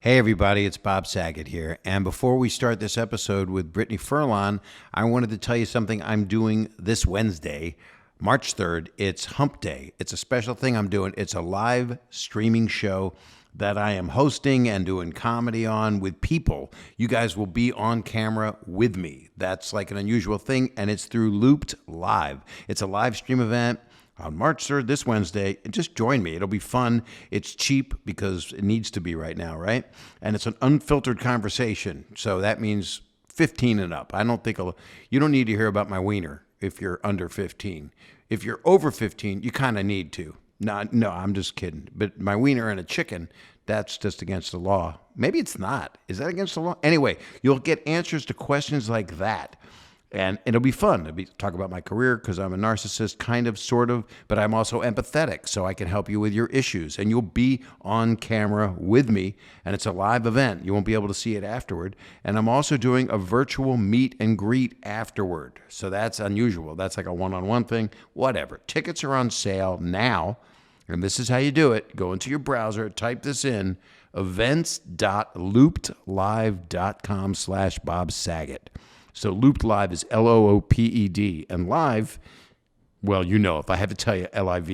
Hey everybody, it's Bob Saget here. And before we start this episode with Brittany Furlan, I wanted to tell you something I'm doing this Wednesday, March 3rd. It's Hump Day. It's a special thing I'm doing. It's a live streaming show that I am hosting and doing comedy on with people. You guys will be on camera with me. That's like an unusual thing, and it's through Looped Live. It's a live stream event on March 3rd, this Wednesday, and just join me. It'll be fun. It's cheap because it needs to be right now, right? And it's an unfiltered conversation. So that means 15 and up. You don't need to hear about my wiener if you're under 15. If you're over 15, you kind of need to. No, I'm just kidding. But my wiener and a chicken, that's just against the law. Maybe it's not. Is that against the law? Anyway, you'll get answers to questions like that. And it'll be fun. Talk about my career because I'm a narcissist, kind of, sort of, but I'm also empathetic, so I can help you with your issues. And you'll be on camera with me, and it's a live event. You won't be able to see it afterward. And I'm also doing a virtual meet and greet afterward. So that's unusual. That's like a one-on-one thing, whatever. Tickets are on sale now, and this is how you do it. Go into your browser, type this in, events.loopedlive.com/Bob Saget. So Looped Live is Looped, and live, well, you know, if I have to tell you Live,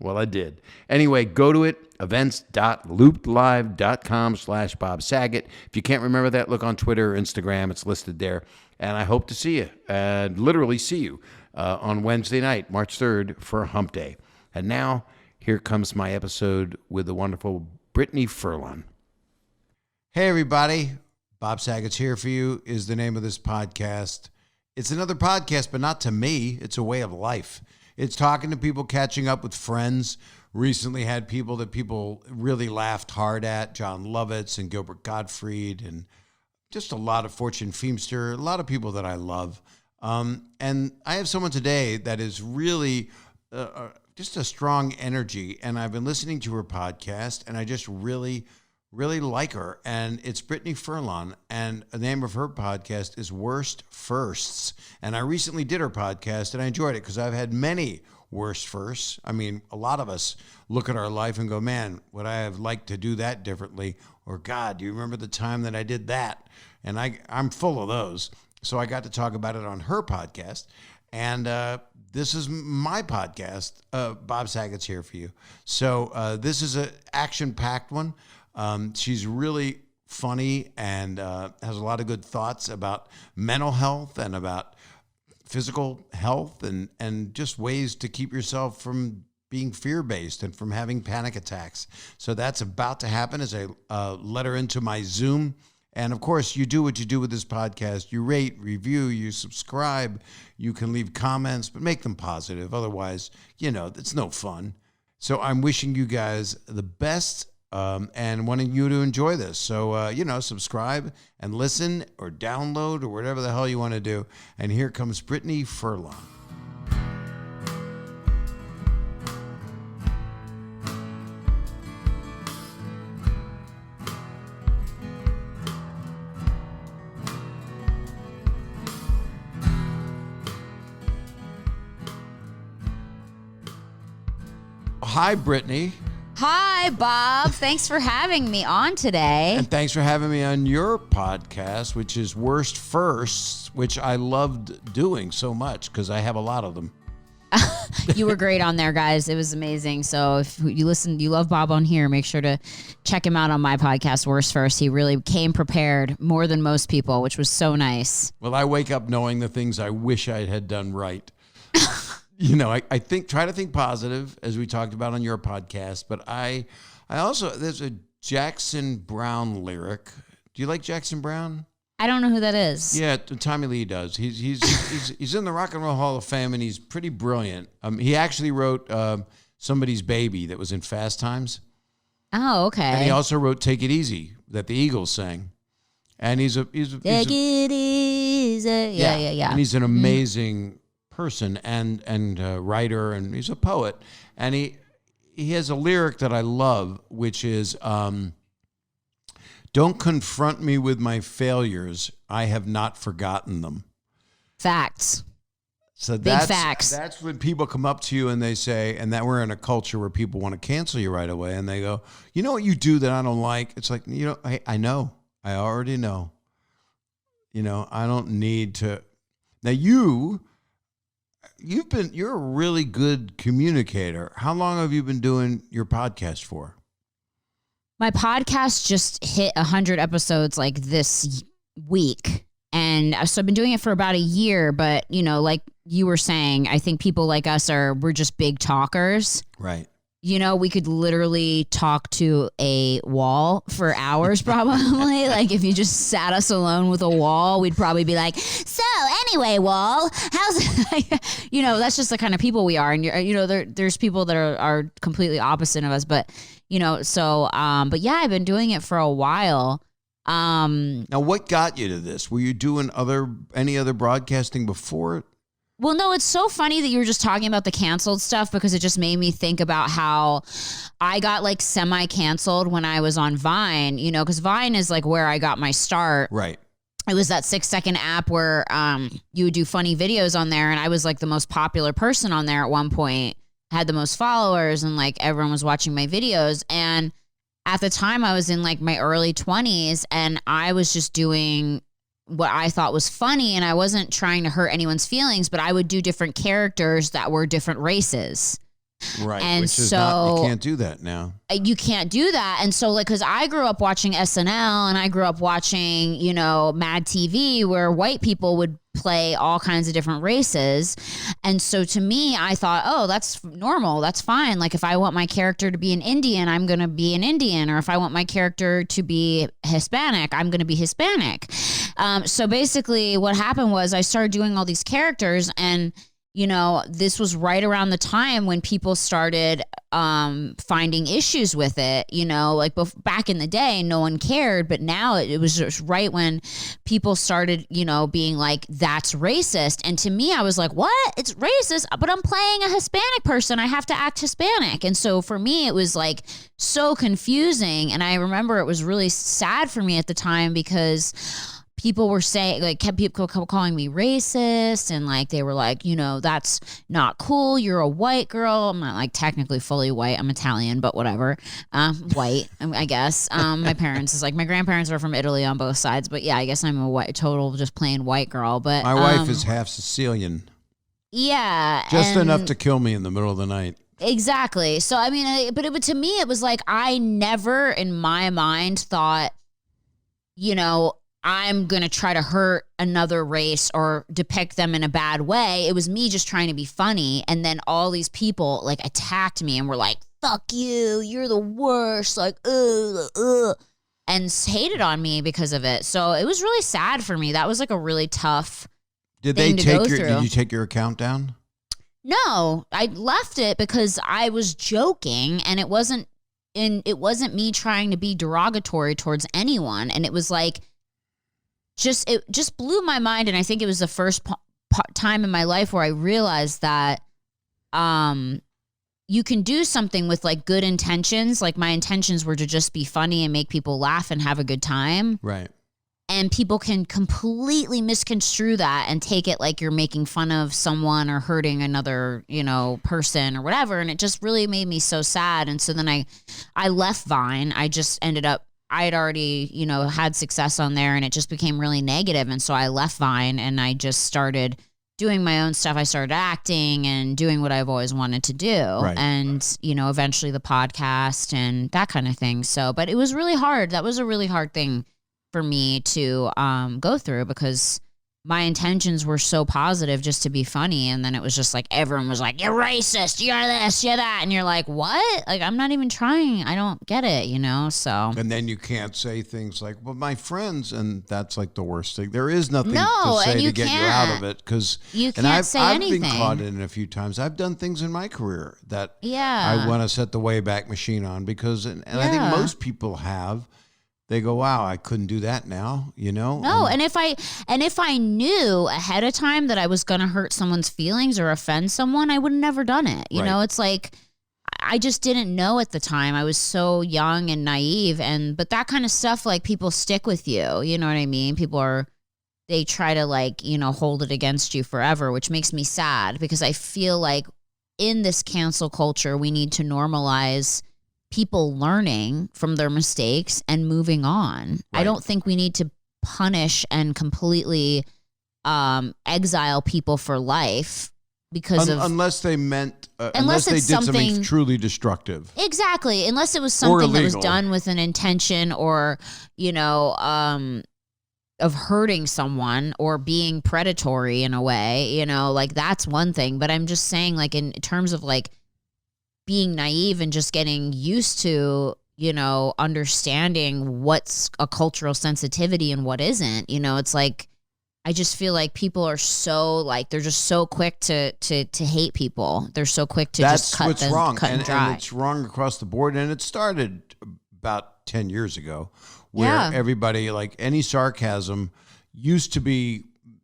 well, I did. Anyway, go to it, events.loopedlive.com/Bob Saget. If you can't remember that, look on Twitter or Instagram. It's listed there. And I hope to see you, and literally see you, on Wednesday night, March 3rd, for Hump Day. And now, here comes my episode with the wonderful Brittany Furlan. Hey, everybody. Bob Saget's Here For You is the name of this podcast. It's another podcast, but not to me. It's a way of life. It's talking to people, catching up with friends. Recently had people that people really laughed hard at, John Lovitz and Gilbert Gottfried, and just a lot of Fortune Feimster, a lot of people that I love. And I have someone today that is really just a strong energy, and I've been listening to her podcast, and I just really like her, and it's Brittany Furlan, and the name of her podcast is Worst Firsts, and I recently did her podcast, and I enjoyed it because I've had many worst firsts. I mean, a lot of us look at our life and go, man, would I have liked to do that differently? Or, God, do you remember the time that I did that? And I'm full of those, so I got to talk about it on her podcast, and this is my podcast, Bob Saget's Here For You. So this is an action-packed one. She's really funny and has a lot of good thoughts about mental health and about physical health and just ways to keep yourself from being fear-based and from having panic attacks. So that's about to happen as I let her into my Zoom. And of course, you do what you do with this podcast. You rate, review, you subscribe, you can leave comments, but make them positive. Otherwise, it's no fun. So I'm wishing you guys the best and wanting you to enjoy this. So, subscribe and listen or download or whatever the hell you want to do. And here comes Brittany Furlan. Hi, Brittany. Hi, Bob. Thanks for having me on today. And thanks for having me on your podcast, which is Worst Firsts, which I loved doing so much because I have a lot of them. You were great on there, guys. It was amazing. So if you love Bob on here, make sure to check him out on my podcast, Worst First. He really came prepared more than most people, which was so nice. Well, I wake up knowing the things I wish I had done right. I try to think positive, as we talked about on your podcast, but I also, there's a Jackson Browne lyric. Do you like Jackson Browne? I don't know who that is. Yeah, Tommy Lee does. He's in the Rock and Roll Hall of Fame, and he's pretty brilliant. He actually wrote Somebody's Baby that was in Fast Times. Oh, okay. And he also wrote Take It Easy that the Eagles sang. And he's Take It Easy. Yeah. And he's an amazing person and writer, and he's a poet, and he has a lyric that I love, which is don't confront me with my failures, I have not forgotten them. Facts. So Big facts. That's when people come up to you and they say, and that we're in a culture where people want to cancel you right away, and they go, you know what you do that I don't like? It's like, I know. I already know. I don't need to. Now you're a really good communicator. How long have you been doing your podcast for? My podcast just hit 100 episodes like this week. And so I've been doing it for about a year, but like you were saying, I think people like us we're just big talkers. Right. We could literally talk to a wall for hours probably. Like if you just sat us alone with a wall, we'd probably be like, so anyway, wall, how's that's just the kind of people we are. And there's people that are completely opposite of us, but but yeah, I've been doing it for a while. Now what got you to this? Were you doing any other broadcasting before it? Well, no, it's so funny that you were just talking about the canceled stuff because it just made me think about how I got like semi-canceled when I was on Vine, because Vine is like where I got my start. Right. It was that 6-second app where you would do funny videos on there, and I was like the most popular person on there at one point, had the most followers, and like everyone was watching my videos. And at the time I was in like my early 20s, and I was just doing what I thought was funny, and I wasn't trying to hurt anyone's feelings, but I would do different characters that were different races. Right. And which is you can't do that now. You can't do that. And so like, cause I grew up watching SNL and I grew up watching, Mad TV where white people would play all kinds of different races. And so to me, I thought, oh, that's normal. That's fine. Like if I want my character to be an Indian, I'm going to be an Indian. Or if I want my character to be Hispanic, I'm going to be Hispanic. So basically what happened was I started doing all these characters, and this was right around the time when people started finding issues with it, like back in the day, no one cared. But now it was just right when people started, being like, that's racist. And to me, I was like, what? It's racist, but I'm playing a Hispanic person. I have to act Hispanic. And so for me, it was like so confusing. And I remember it was really sad for me at the time because people were saying, like, kept people calling me racist, and like they were like, that's not cool. You're a white girl. I'm not like technically fully white. I'm Italian, but whatever. White, I guess. My parents my grandparents are from Italy on both sides, but yeah, I guess I'm a total just plain white girl. But my wife is half Sicilian. Yeah, just enough to kill me in the middle of the night. Exactly. So I mean, but to me, it was like I never in my mind thought, I'm going to try to hurt another race or depict them in a bad way. It was me just trying to be funny. And then all these people like attacked me and were like, fuck you, you're the worst, like, and hated on me because of it. So it was really sad for me. That was like a really tough Did thing to go through. Did you take your account down? No, I left it because I was joking, and it wasn't me trying to be derogatory towards anyone. And it was like, it just blew my mind. And I think it was the first time in my life where I realized that you can do something with like good intentions. Like my intentions were to just be funny and make people laugh and have a good time. Right. And people can completely misconstrue that and take it like you're making fun of someone or hurting another, person or whatever. And it just really made me so sad. And so then I left Vine. I just ended up, I had already, had success on there, and it just became really negative. And so I left Vine and I just started doing my own stuff. I started acting and doing what I've always wanted to do. Right. And, eventually the podcast and that kind of thing. So, but it was really hard. That was a really hard thing for me to go through because my intentions were so positive just to be funny. And then it was just like, everyone was like, you're racist, you're this, you're that. And you're like, what? Like, I'm not even trying. I don't get it, so. And then you can't say things like, well, my friends, and that's like the worst thing. There is nothing to say to get you out of it. Because you can't say anything. I've been caught in it a few times. I've done things in my career that I want to set the Wayback Machine on because, and I think most people have. They go, wow, I couldn't do that now, No, and if I knew ahead of time that I was going to hurt someone's feelings or offend someone, I would have never done it. You know, it's like I just didn't know at the time. I was so young and naive, but that kind of stuff, like people stick with you. You know what I mean? People are they try to like, you know, hold it against you forever, which makes me sad because I feel like in this cancel culture, we need to normalize people learning from their mistakes and moving on. Right. I don't think we need to punish and completely exile people for life because unless they meant unless they did something truly destructive. Exactly, unless it was something that was done with an intention or, you know, of hurting someone or being predatory in a way, you know, like that's one thing. But I'm just saying, like, in terms of like being naive and just getting used to, you know, understanding what's a cultural sensitivity and what isn't, you know, it's like, I just feel like people are so like, they're just so quick to hate people. They're so quick to just cut them, wrong. Cut and dry. And it's wrong across the board. And it started about 10 years ago where everybody, like any sarcasm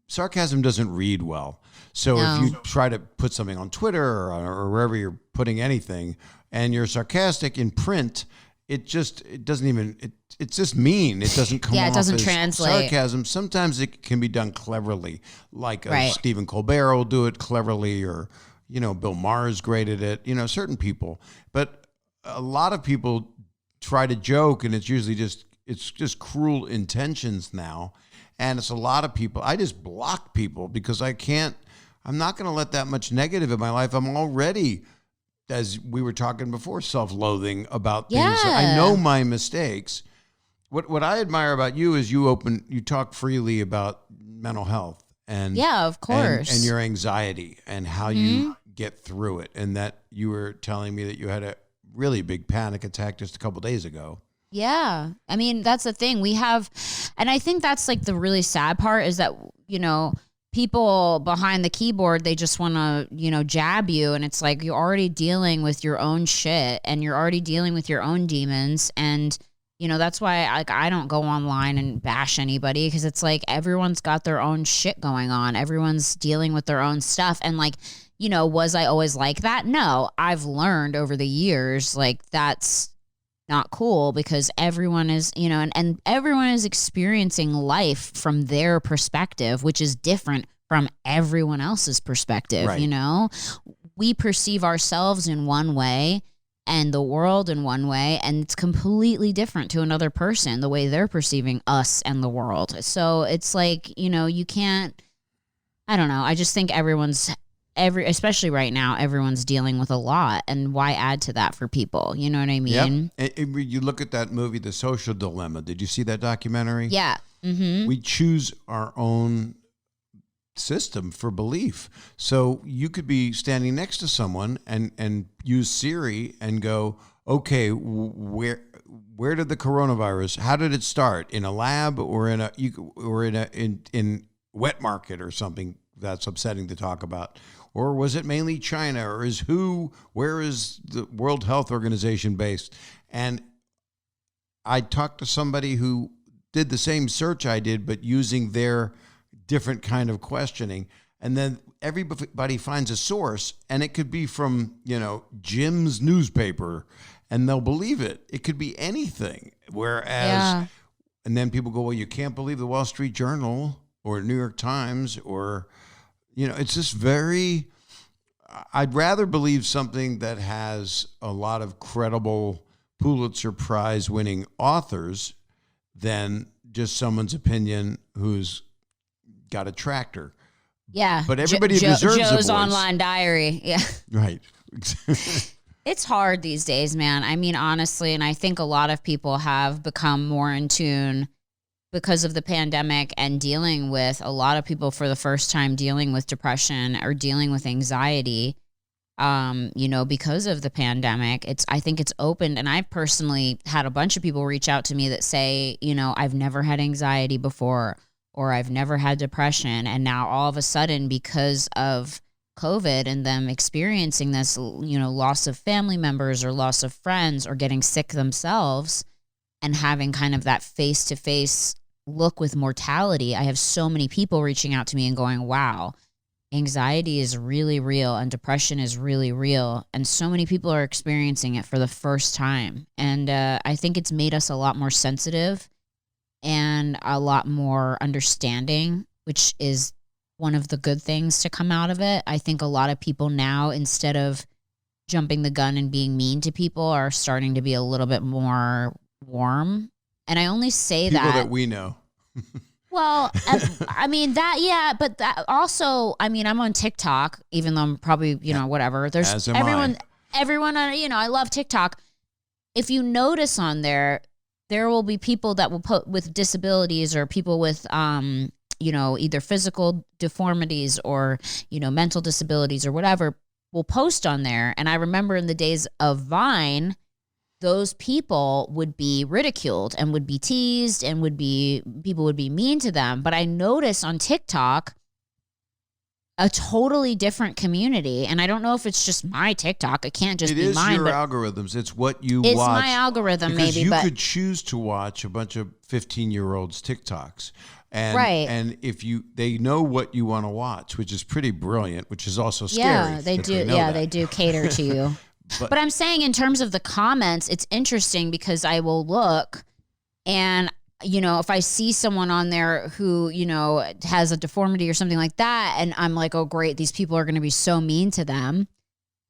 sarcasm doesn't read well. So if you try to put something on Twitter or wherever you're putting anything and you're sarcastic in print, it's just mean. It doesn't come off it doesn't as translate. Sarcasm. Sometimes it can be done cleverly, like Stephen Colbert will do it cleverly, or, you know, Bill Maher is great at it, you know, certain people. But a lot of people try to joke, and it's usually just cruel intentions now. And it's a lot of people. I just block people because I'm not going to let that much negative in my life. I'm already, as we were talking before, self-loathing about things. I know my mistakes. What I admire about you is you talk freely about mental health and of course, and your anxiety and how you get through it. And that you were telling me that you had a really big panic attack just a couple days ago. Yeah. I mean, that's the thing we have. And I think that's like the really sad part is that, you know, people behind the keyboard, they just want to, you know, jab you. And it's like, you're already dealing with your own shit and you're already dealing with your own demons. And, you know, that's why I don't go online and bash anybody, because it's like everyone's got their own shit going on. Everyone's dealing with their own stuff. And like, you know, was I always like that? No, I've learned over the years, like that's not cool, because everyone is, you know, and everyone is experiencing life from their perspective, which is different from everyone else's perspective. Right. You know, we perceive ourselves in one way and the world in one way, and it's completely different to another person, the way they're perceiving us and the world. So it's like, you know, you can't, I don't know. I just think especially right now, everyone's dealing with a lot, and why add to that for people? You know what I mean? Yep. You look at that movie, The Social Dilemma. Did you see that documentary? Yeah. Mm-hmm. We choose our own system for belief. So you could be standing next to someone and use Siri and go, okay, where did the coronavirus? How did it start? In a lab or in wet market or something? That's upsetting to talk about. Or was it mainly China? Or where is the World Health Organization based? And I talked to somebody who did the same search I did, but using their different kind of questioning. And then everybody finds a source, and it could be from, you know, Jim's newspaper, and they'll believe it. It could be anything. Whereas, and then people go, well, you can't believe the Wall Street Journal or New York Times or, you know, it's just I'd rather believe something that has a lot of credible Pulitzer Prize winning authors than just someone's opinion who's got a tractor. Yeah. But everybody deserves a voice. Joe's online diary. Yeah. Right. It's hard these days, man. I mean, honestly, and I think a lot of people have become more in tune because of the pandemic and dealing with a lot of people for the first time dealing with depression or dealing with anxiety, you know, because of the pandemic. I think it's opened, and I personally had a bunch of people reach out to me that say, you know, I've never had anxiety before, or I've never had depression. And now all of a sudden, because of COVID and them experiencing this, you know, loss of family members or loss of friends or getting sick themselves and having kind of that face-to-face look with mortality, I have so many people reaching out to me and going, wow, anxiety is really real and depression is really real. And so many people are experiencing it for the first time. And I think it's made us a lot more sensitive and a lot more understanding which is one of the good things to come out of it. I think a lot of people now, instead of jumping the gun and being mean to people, are starting to be a little bit more warm. And I only say People that we know. Well, I mean but that also, I mean, I'm on TikTok, even though I'm probably, whatever. There's As am everyone, I love TikTok. If you notice on there will be people that will put with disabilities or people with, either physical deformities or, mental disabilities or whatever will post on there. And I remember in the days of Vine, those people would be ridiculed and would be teased and people would be mean to them. But I notice on TikTok a totally different community. And I don't know if it's just my TikTok. It can't just be mine. It is your algorithms. It's what you watch. It's my algorithm, because maybe. You could choose to watch a bunch of 15-year-olds TikToks. And, right. And if they know what you want to watch, which is pretty brilliant, which is also scary. Yeah, they do. They do cater to you. But I'm saying in terms of the comments, it's interesting because I will look and, if I see someone on there who, has a deformity or something like that, and I'm like, oh, great, these people are going to be so mean to them.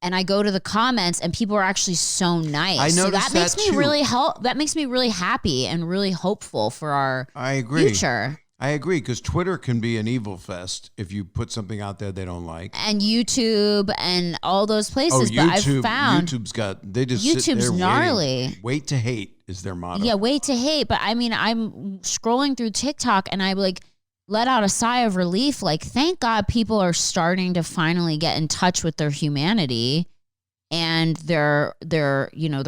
And I go to the comments and people are actually so nice. I noticed so that makes me too. that makes me really happy and really hopeful for our future. I agree, because Twitter can be an evil fest if you put something out there they don't like. And YouTube and all those places. YouTube, but I've found YouTube's gnarly. Wait to hate is their motto. Yeah, wait to hate. But I mean, I'm scrolling through TikTok and I let out a sigh of relief. Like, thank God people are starting to finally get in touch with their humanity and their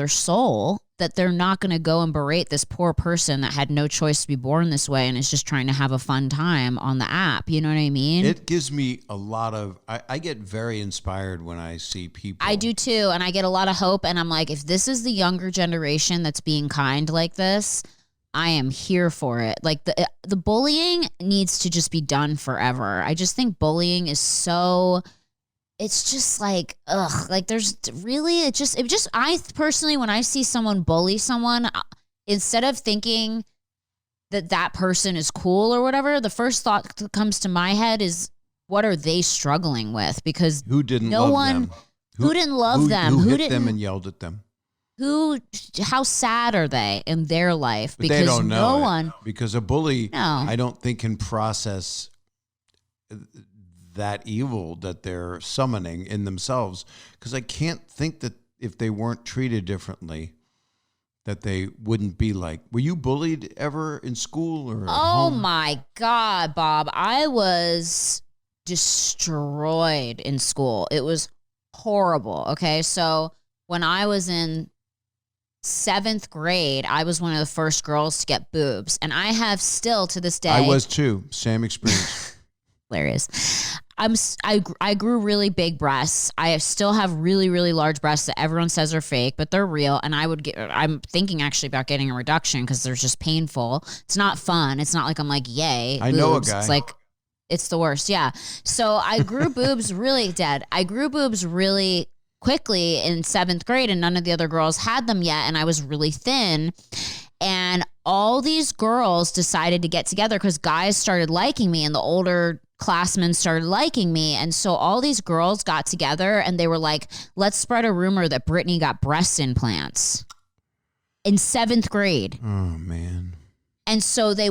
soul, that they're not going to go and berate this poor person that had no choice to be born this way and is just trying to have a fun time on the app. You know what I mean? It gives me a lot of, I get very inspired when I see people. I do too. And I get a lot of hope. And I'm like, if this is the younger generation that's being kind like this, I am here for it. Like the bullying needs to just be done forever. I just think bullying is so... It's just like, ugh, like there's really, I personally, when I see someone bully someone, instead of thinking that person is cool or whatever, the first thought that comes to my head is, what are they struggling with? Because who didn't love them? Who didn't love them? Who hit them and yelled at them? How sad are they in their life? But because they don't know no one. Because a bully, No. I don't think, can process that evil that they're summoning in themselves, because I can't think that if they weren't treated differently that they wouldn't be like. Were you bullied ever in school or at home? My God, Bob, I was destroyed in school. It was horrible. Okay, so when I was in 7th grade, I was one of the first girls to get boobs, and I have still to this day. I was too. Same experience. Hilarious. I grew really big breasts. I still have really, really large breasts that everyone says are fake, but they're real. And I'm thinking actually about getting a reduction because they're just painful. It's not fun. It's not like I'm like, yay. I boobs. know a guy. It's like, it's the worst. Yeah. So I grew boobs really I grew boobs really quickly in 7th grade, and none of the other girls had them yet. And I was really thin. And all these girls decided to get together because guys started liking me, and the older classmen started liking me. And so all these girls got together and they were like, let's spread a rumor that Brittany got breast implants in 7th grade. Oh, man. And so they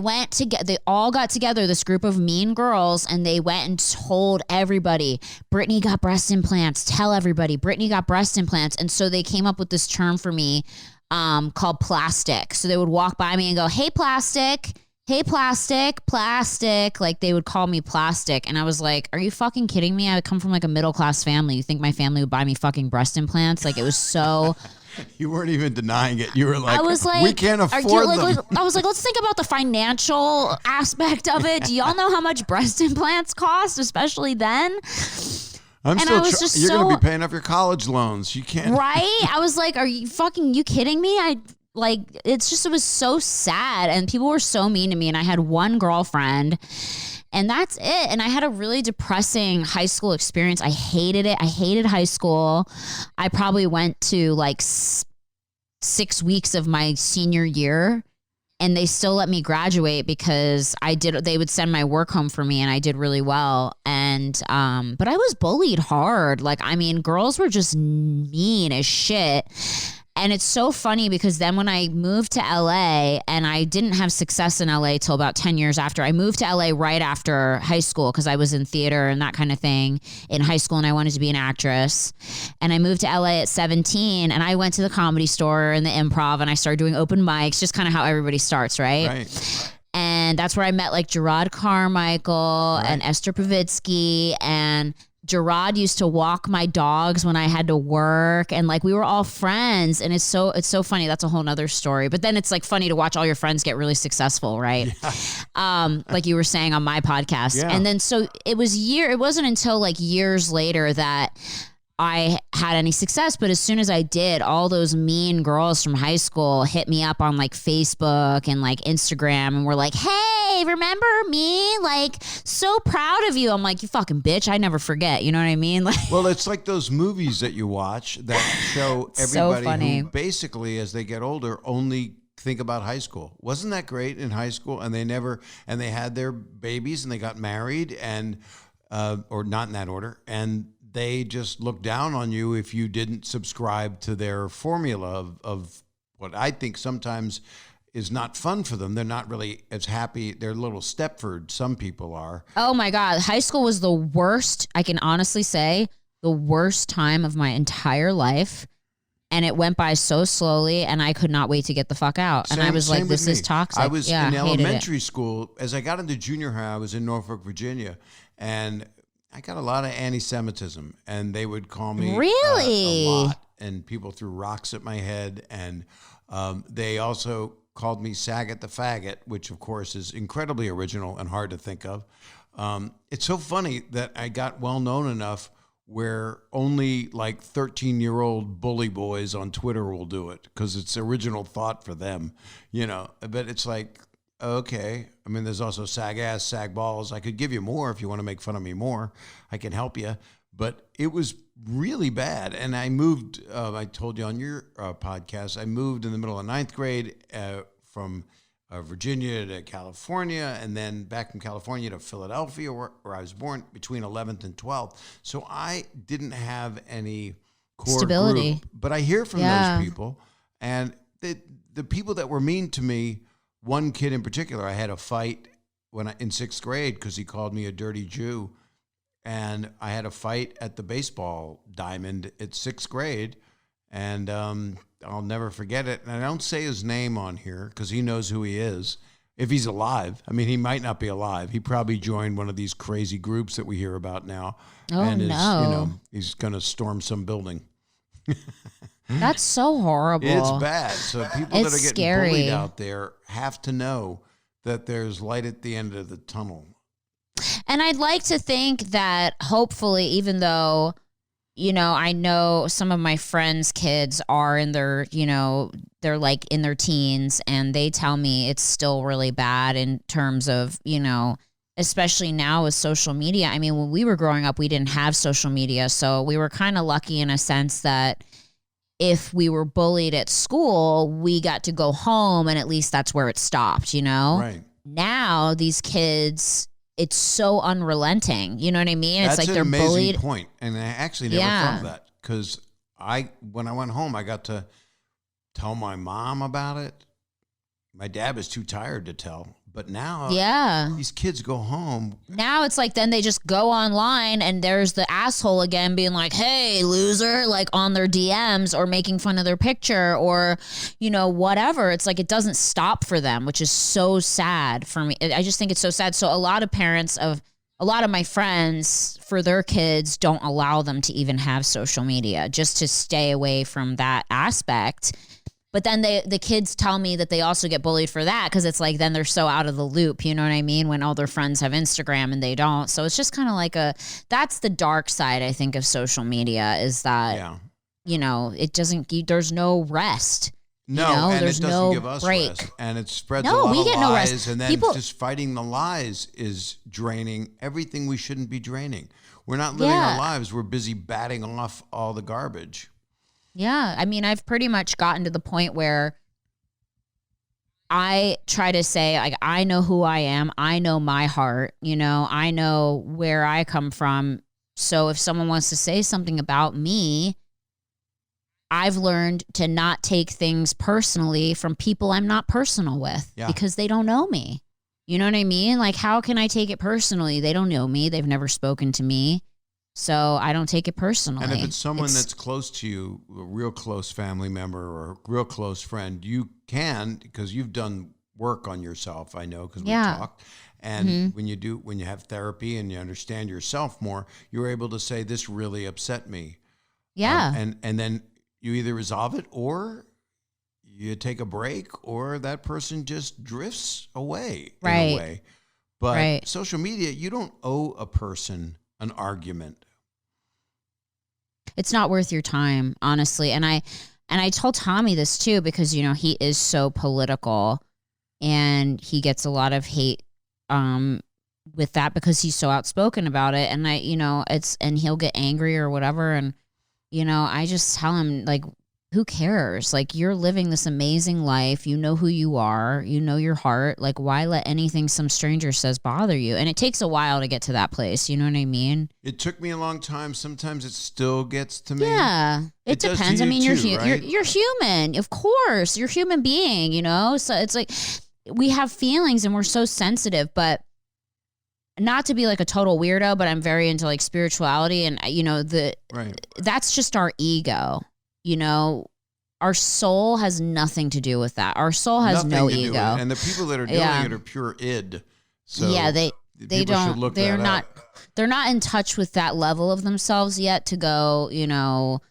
all got together, this group of mean girls, and they went and told everybody, Brittany got breast implants. Tell everybody, Brittany got breast implants. And so they came up with this term for me called plastic. So they would walk by me and go, hey, plastic. Hey, plastic. Like, they would call me plastic. And I was like, are you fucking kidding me? I come from like a middle-class family. You think my family would buy me fucking breast implants? Like, it was so... You weren't even denying it. You were like, I was like, we can't afford them. I was like, let's think about the financial aspect of it. Do y'all know how much breast implants cost, especially then? You're going to be paying off your college loans. You can't. Right? I was like, are you kidding me? It was so sad, and people were so mean to me, and I had one girlfriend, and that's it. And I had a really depressing high school experience. I hated it. I hated high school. I probably went to like 6 weeks of my senior year, and they still let me graduate because they would send my work home for me and I did really well. And, but I was bullied hard. Like, I mean, girls were just mean as shit. And it's so funny because then when I moved to LA, and I didn't have success in LA till about 10 years after. I moved to LA right after high school because I was in theater and that kind of thing in high school, and I wanted to be an actress. And I moved to LA at 17, and I went to the Comedy Store and the Improv, and I started doing open mics, just kind of how everybody starts, right? Right. And that's where I met like Gerard Carmichael and Esther Povitsky, and Gerard used to walk my dogs when I had to work, and like we were all friends, and it's so funny. That's a whole nother story. But then it's like funny to watch all your friends get really successful, right? Yeah. Like you were saying on my podcast. Yeah. And then so it wasn't until like years later that I had any success, but as soon as I did, all those mean girls from high school hit me up on like Facebook and like Instagram and were like, hey, remember me? Like, so proud of you. I'm like, you fucking bitch. I never forget. You know what I mean? Like, well, it's like those movies that you watch that show everybody who basically, as they get older, only think about high school. Wasn't that great in high school? And they had their babies and they got married and, or not in that order. And they just look down on you if you didn't subscribe to their formula of what I think sometimes is not fun for them. They're not really as happy. They're a little Stepford. Some people are. Oh my God. High school was the worst. I can honestly say the worst time of my entire life. And it went by so slowly, and I could not wait to get the fuck out. And I was like, this is toxic. I was in elementary school. As I got into junior high, I was in Norfolk, Virginia, and I got a lot of anti-Semitism, and they would call me really a lot, and people threw rocks at my head, and they also called me Saget the Faggot, which of course is incredibly original and hard to think of. It's so funny that I got well known enough where only like 13-year-old bully boys on Twitter will do it because it's original thought for them, you know. But it's like, okay. I mean, there's also sag ass, sag balls. I could give you more if you want to make fun of me more. I can help you. But it was really bad. And I moved, I told you on your podcast, I moved in the middle of ninth grade from Virginia to California, and then back from California to Philadelphia, where I was born, between 11th and 12th. So I didn't have any core stability. Group. But I hear from those people. And the people that were mean to me, one kid in particular, I had a fight in sixth grade because he called me a dirty Jew. And I had a fight at the baseball diamond at sixth grade. And I'll never forget it. And I don't say his name on here because he knows who he is. If he's alive. I mean, he might not be alive. He probably joined one of these crazy groups that we hear about now. Oh, and he's going to storm some building. That's so horrible. It's bad. So people that are getting bullied out there have to know that there's light at the end of the tunnel. And I'd like to think that hopefully, even though, you know, I know some of my friends' kids are in their, you know, they're like in their teens, and they tell me it's still really bad in terms of, you know, especially now with social media. I mean, when we were growing up, we didn't have social media. So we were kind of lucky in a sense that if we were bullied at school, we got to go home, and at least that's where it stopped, you know? Right. Now, these kids, it's so unrelenting. You know what I mean? That's it's like an they're amazing bullied. point. And I actually never thought of that because when I went home, I got to tell my mom about it. My dad was too tired to tell. But now these kids go home. Now it's like then they just go online and there's the asshole again being like, hey, loser, like on their DMs or making fun of their picture or, you know, whatever. It's like it doesn't stop for them, which is so sad for me. I just think it's so sad. So a lot of parents of a lot of my friends for their kids don't allow them to even have social media just to stay away from that aspect. But then the kids tell me that they also get bullied for that because it's like then they're so out of the loop, you know what I mean, when all their friends have Instagram and they don't. So it's just kind of like that's the dark side, I think, of social media is that, you know, it doesn't, there's no rest. No, you know? and There's it doesn't no give us break. rest. And it spreads a lot of lies. No rest. And then just fighting the lies is draining everything we shouldn't be draining. We're not living our lives. We're busy batting off all the garbage. Yeah. I mean, I've pretty much gotten to the point where I try to say, like, I know who I am. I know my heart, you know, I know where I come from. So if someone wants to say something about me, I've learned to not take things personally from people I'm not personal with because they don't know me. You know what I mean? Like, how can I take it personally? They don't know me. They've never spoken to me. So I don't take it personally. And if it's someone that's close to you, a real close family member or a real close friend, you can, because you've done work on yourself, I know, because we talked. And when you have therapy and you understand yourself more, you're able to say, this really upset me. Yeah. And then you either resolve it or you take a break or that person just drifts away in a way. But social media, you don't owe a person an argument. It's not worth your time, honestly. And I told Tommy this too, because, you know, he is so political and he gets a lot of hate with that because he's so outspoken about it. And and he'll get angry or whatever. And, you know, I just tell him, like, who cares? Like, you're living this amazing life. You know who you are. You know your heart. Like, why let anything some stranger says bother you? And it takes a while to get to that place. You know what I mean? It took me a long time. Sometimes it still gets to me. Yeah, it depends. I mean, you're human. Of course, you're a human being, you know? So it's like we have feelings and we're so sensitive, but not to be like a total weirdo, but I'm very into like spirituality and, you know, that's just our ego. You know, our soul has nothing to do with that. Our soul has no ego. And the people that are doing it are pure id. So yeah, they don't. They're not in touch with that level of themselves yet to go, you know,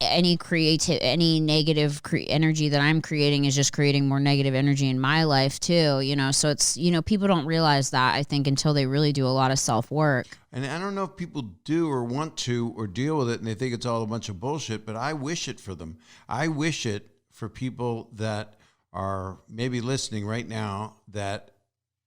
any negative energy that I'm creating is just creating more negative energy in my life too, you know. So it's, you know, people don't realize that, I think, until they really do a lot of self-work. And I don't know if people do or want to or deal with it and they think it's all a bunch of bullshit, but I wish it for them. I wish it for people that are maybe listening right now that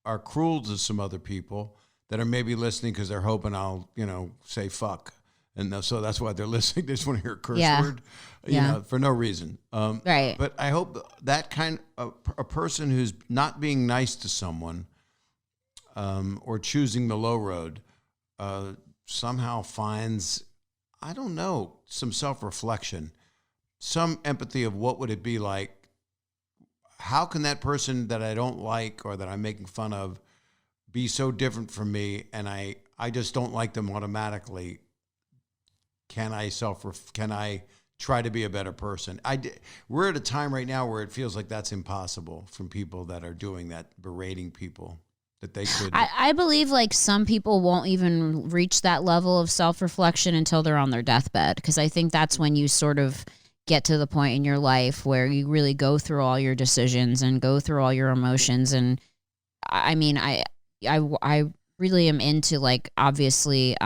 are cruel to some other people, that are maybe listening because they're hoping I'll, you know, say fuck. And so that's why they're listening. They just want to hear a curse word, you know, for no reason. Right. But I hope that kind of a person who's not being nice to someone or choosing the low road somehow finds, I don't know, some self-reflection, some empathy of what would it be like. How can that person that I don't like or that I'm making fun of be so different from me, and I just don't like them automatically? Can I try to be a better person? We're at a time right now where it feels like that's impossible from people that are doing that, berating people, that they could. I believe like some people won't even reach that level of self-reflection until they're on their deathbed, because I think that's when you sort of get to the point in your life where you really go through all your decisions and go through all your emotions. And I mean, I really am into, like, obviously,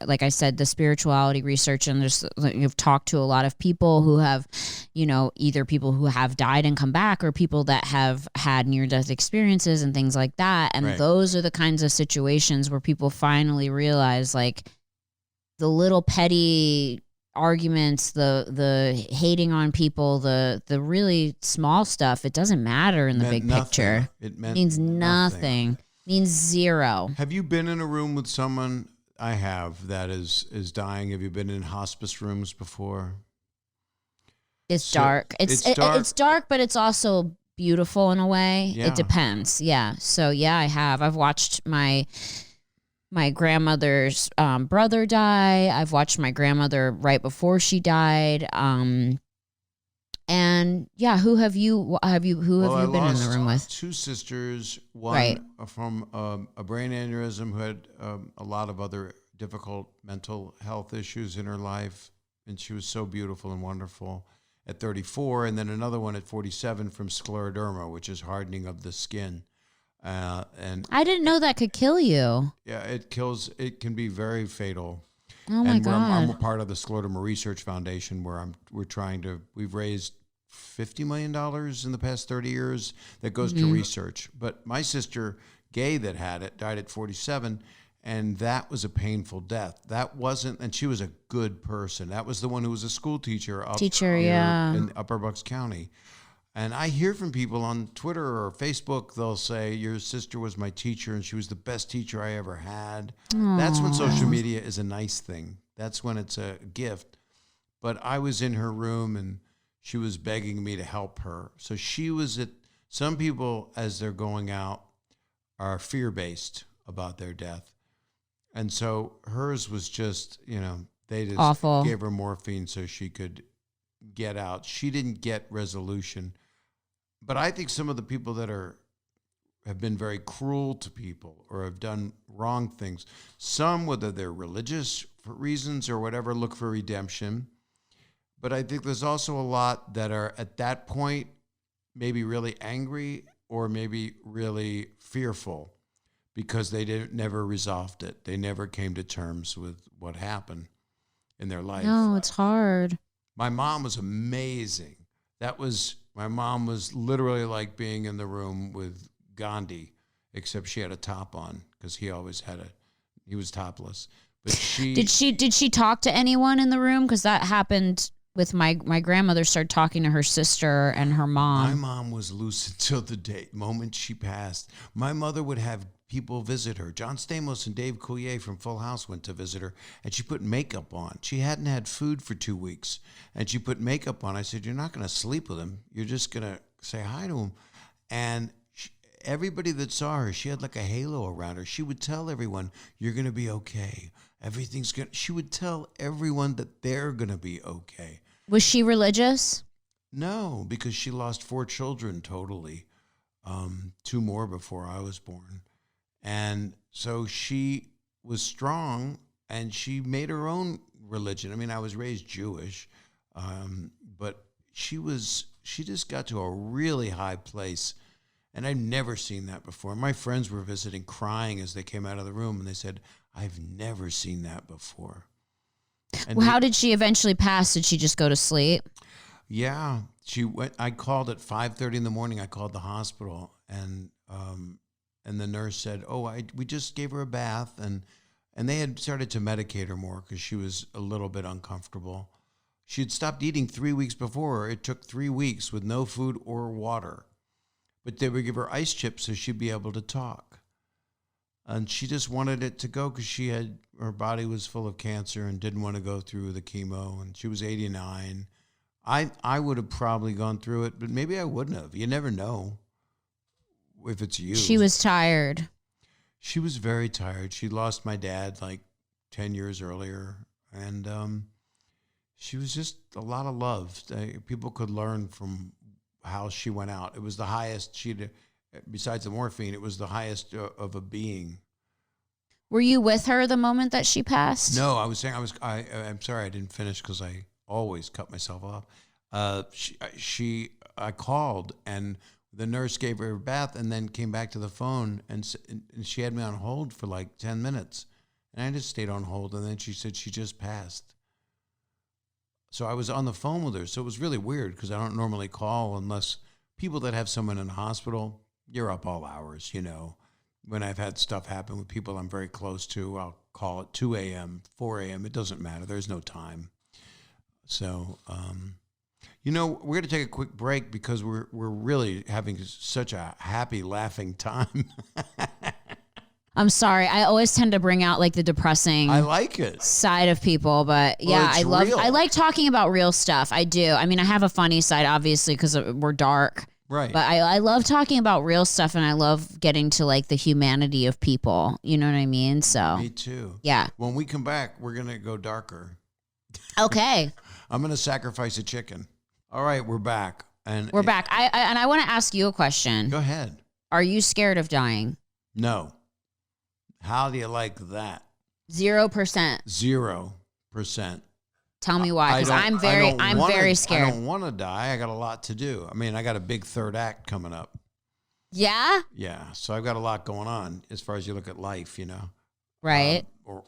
like I said, the spirituality research, and you've talked to a lot of people who have, you know, either people who have died and come back or people that have had near-death experiences and things like that. And those are the kinds of situations where people finally realize, like, the little petty arguments, the hating on people, the really small stuff, it doesn't matter in the big picture. It means nothing. It means zero. Have you been in a room with someone? I have, that is dying. Have you been in hospice rooms before? It's dark. It's dark, but it's also beautiful in a way. Yeah. It depends. Yeah. So yeah, I have. I've watched my grandmother's brother die. I've watched my grandmother right before she died. And yeah, who have you been in the room with? Two sisters, one from a brain aneurysm who had a lot of other difficult mental health issues in her life, and she was so beautiful and wonderful at 34, and then another one at 47 from scleroderma, which is hardening of the skin. And I didn't know that could kill you. Yeah, it kills. It can be very fatal. Oh my God! I'm a part of the Scleroderma Research Foundation, where we've raised $50 million in the past 30 years that goes to research. But my sister, Gay, that had it, died at 47, and that was a painful death. That wasn't, and she was a good person. That was the one who was a school teacher in Upper Bucks County. And I hear from people on Twitter or Facebook, they'll say, your sister was my teacher and she was the best teacher I ever had. Aww. That's when social media is a nice thing. That's when it's a gift. But I was in her room and she was begging me to help her. So she was some people, as they're going out, are fear-based about their death. And so hers was just, they just awful. Gave her morphine so she could get out. She didn't get resolution. But I think some of the people that have been very cruel to people or have done wrong things, some, whether they're religious for reasons or whatever, look for redemption. But I think there's also a lot that are at that point maybe really angry or maybe really fearful because they never resolved it. They never came to terms with what happened in their life. No, it's hard. My mom was amazing. My mom was literally like being in the room with Gandhi, except she had a top on because he was topless. But did she talk to anyone in the room? Because that happened with my grandmother. Started talking to her sister and her mom. My mom was lucid till the moment she passed. My mother would have people visit her. John Stamos and Dave Coulier from Full House went to visit her, and she put makeup on. She hadn't had food for 2 weeks, and she put makeup on. I said, you're not going to sleep with him. You're just going to say hi to him. And everybody that saw her, she had like a halo around her. She would tell everyone, you're going to be okay. She would tell everyone that they're going to be okay. Was she religious? No, because she lost 4 children totally. 2 more before I was born. And so she was strong and she made her own religion. I mean, I was raised Jewish, but she just got to a really high place. And I've never seen that before. My friends were visiting crying as they came out of the room and they said, I've never seen that before. And how did she eventually pass? Did she just go to sleep? Yeah, she went. I called at 5:30 in the morning. I called the hospital and the nurse said, we just gave her a bath and they had started to medicate her more because she was a little bit uncomfortable. She had stopped eating 3 weeks before. It took 3 weeks with no food or water, but they would give her ice chips so she'd be able to talk. And she just wanted it to go because her body was full of cancer and didn't want to go through the chemo. And she was 89. I would have probably gone through it, but maybe I wouldn't have. You never know if it's you. She was tired. She was very tired. She lost my dad like 10 years earlier. And she was just a lot of love. People could learn from how she went out. It was the highest besides the morphine, it was the highest of a being. Were you with her the moment that she passed? No, I was saying I'm sorry I didn't finish because I always cut myself off. I called and the nurse gave her a bath and then came back to the phone and she had me on hold for like 10 minutes. And I just stayed on hold and then she said she just passed. So I was on the phone with her. So it was really weird because I don't normally call unless people that have someone in the hospital, you're up all hours, When I've had stuff happen with people I'm very close to, I'll call at 2 a.m., 4 a.m. It doesn't matter. There's no time. So, we're going to take a quick break because we're really having such a happy, laughing time. I'm sorry. I always tend to bring out like the depressing I like it. side of people, but yeah, I like talking about real stuff. I do. I mean, I have a funny side, obviously, because we're dark. Right. But I love talking about real stuff and I love getting to like the humanity of people. You know what I mean? So Me too. Yeah. When we come back, we're going to go darker. Okay. I'm going to sacrifice a chicken. All right, we're back. And we're back. I want to ask you a question. Go ahead. Are you scared of dying? No. How do you like that? 0%. 0%. Tell me why, because I'm very scared. I don't want to die. I got a lot to do. I mean, I got a big third act coming up. Yeah? Yeah. So I've got a lot going on as far as you look at life, Right.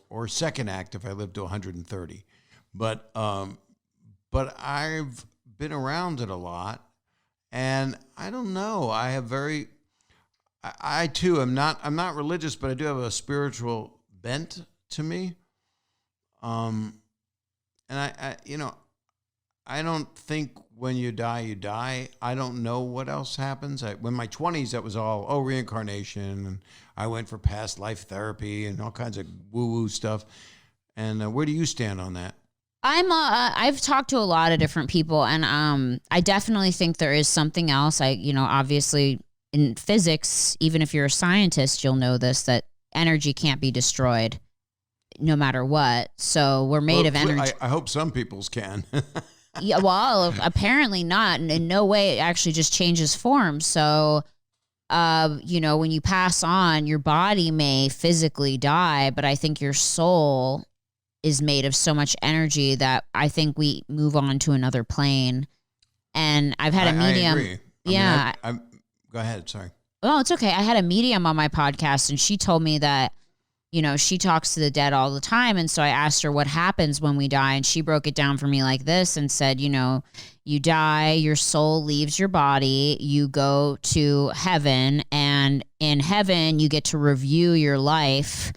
Or second act if I live to 130. But I've been around it a lot, and I don't know. I too am not religious, but I do have a spiritual bent to me. And I don't think when you die, you die. I don't know what else happens. When my 20s, that was all, reincarnation. And I went for past life therapy and all kinds of woo-woo stuff. And where do you stand on that? I've talked to a lot of different people, and I definitely think there is something else. Obviously in physics, even if you're a scientist, you'll know this, that energy can't be destroyed no matter what. So we're made of energy. I hope some people's can. Yeah, well, apparently not. In no way it actually just changes form. So, when you pass on, your body may physically die, but I think your soul is made of so much energy that I think we move on to another plane. And I've had a medium. I agree. Yeah. Go ahead. Sorry. Oh, it's okay. I had a medium on my podcast, and she told me that, she talks to the dead all the time. And so I asked her what happens when we die. And she broke it down for me like this and said, you die, your soul leaves your body, you go to heaven, and in heaven, you get to review your life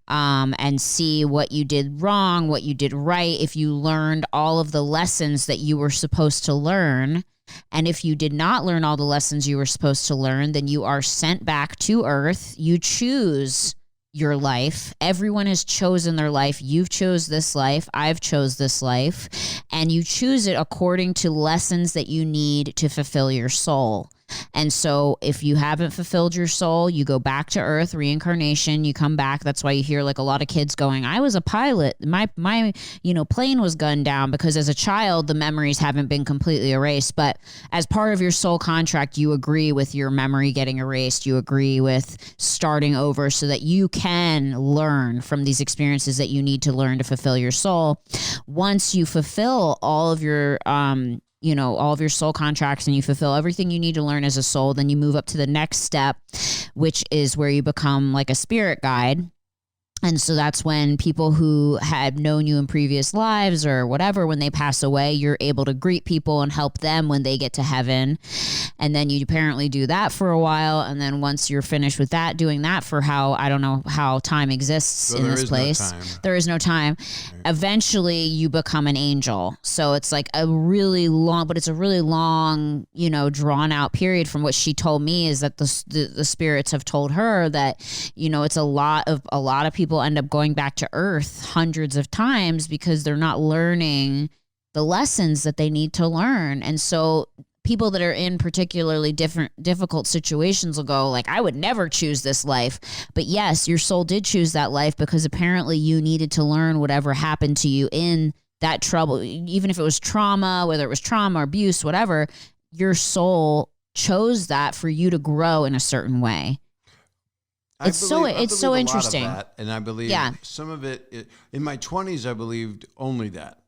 and see what you did wrong, what you did right, if you learned all of the lessons that you were supposed to learn. And if you did not learn all the lessons you were supposed to learn, then you are sent back to earth. You choose your life. Everyone has chosen their life. You've chose this life. I've chose this life. And you choose it according to lessons that you need to fulfill your soul. And so if you haven't fulfilled your soul, you go back to earth, reincarnation, you come back. That's why you hear like a lot of kids going, I was a pilot. My plane was gunned down, because as a child, the memories haven't been completely erased. But as part of your soul contract, you agree with your memory getting erased. You agree with starting over so that you can learn from these experiences that you need to learn to fulfill your soul. Once you fulfill all of your, all of your soul contracts, and you fulfill everything you need to learn as a soul, then you move up to the next step, which is where you become like a spirit guide. And so that's when people who had known you in previous lives or whatever, when they pass away, you're able to greet people and help them when they get to heaven. And then you apparently do that for a while. And then once you're finished with that, doing that for I don't know how time exists in this place. There is no time. Right. Eventually you become an angel. So it's like a really long, drawn out period. From what she told me is that the spirits have told her that, it's a lot of people end up going back to earth hundreds of times because they're not learning the lessons that they need to learn. And so people that are in particularly difficult situations will go like, I would never choose this life. But yes, your soul did choose that life because apparently you needed to learn whatever happened to you in that trouble. Even if it was trauma, whether it was trauma or abuse, whatever, your soul chose that for you to grow in a certain way. It's so interesting. And I believe some of it in my 20s, I believed only that.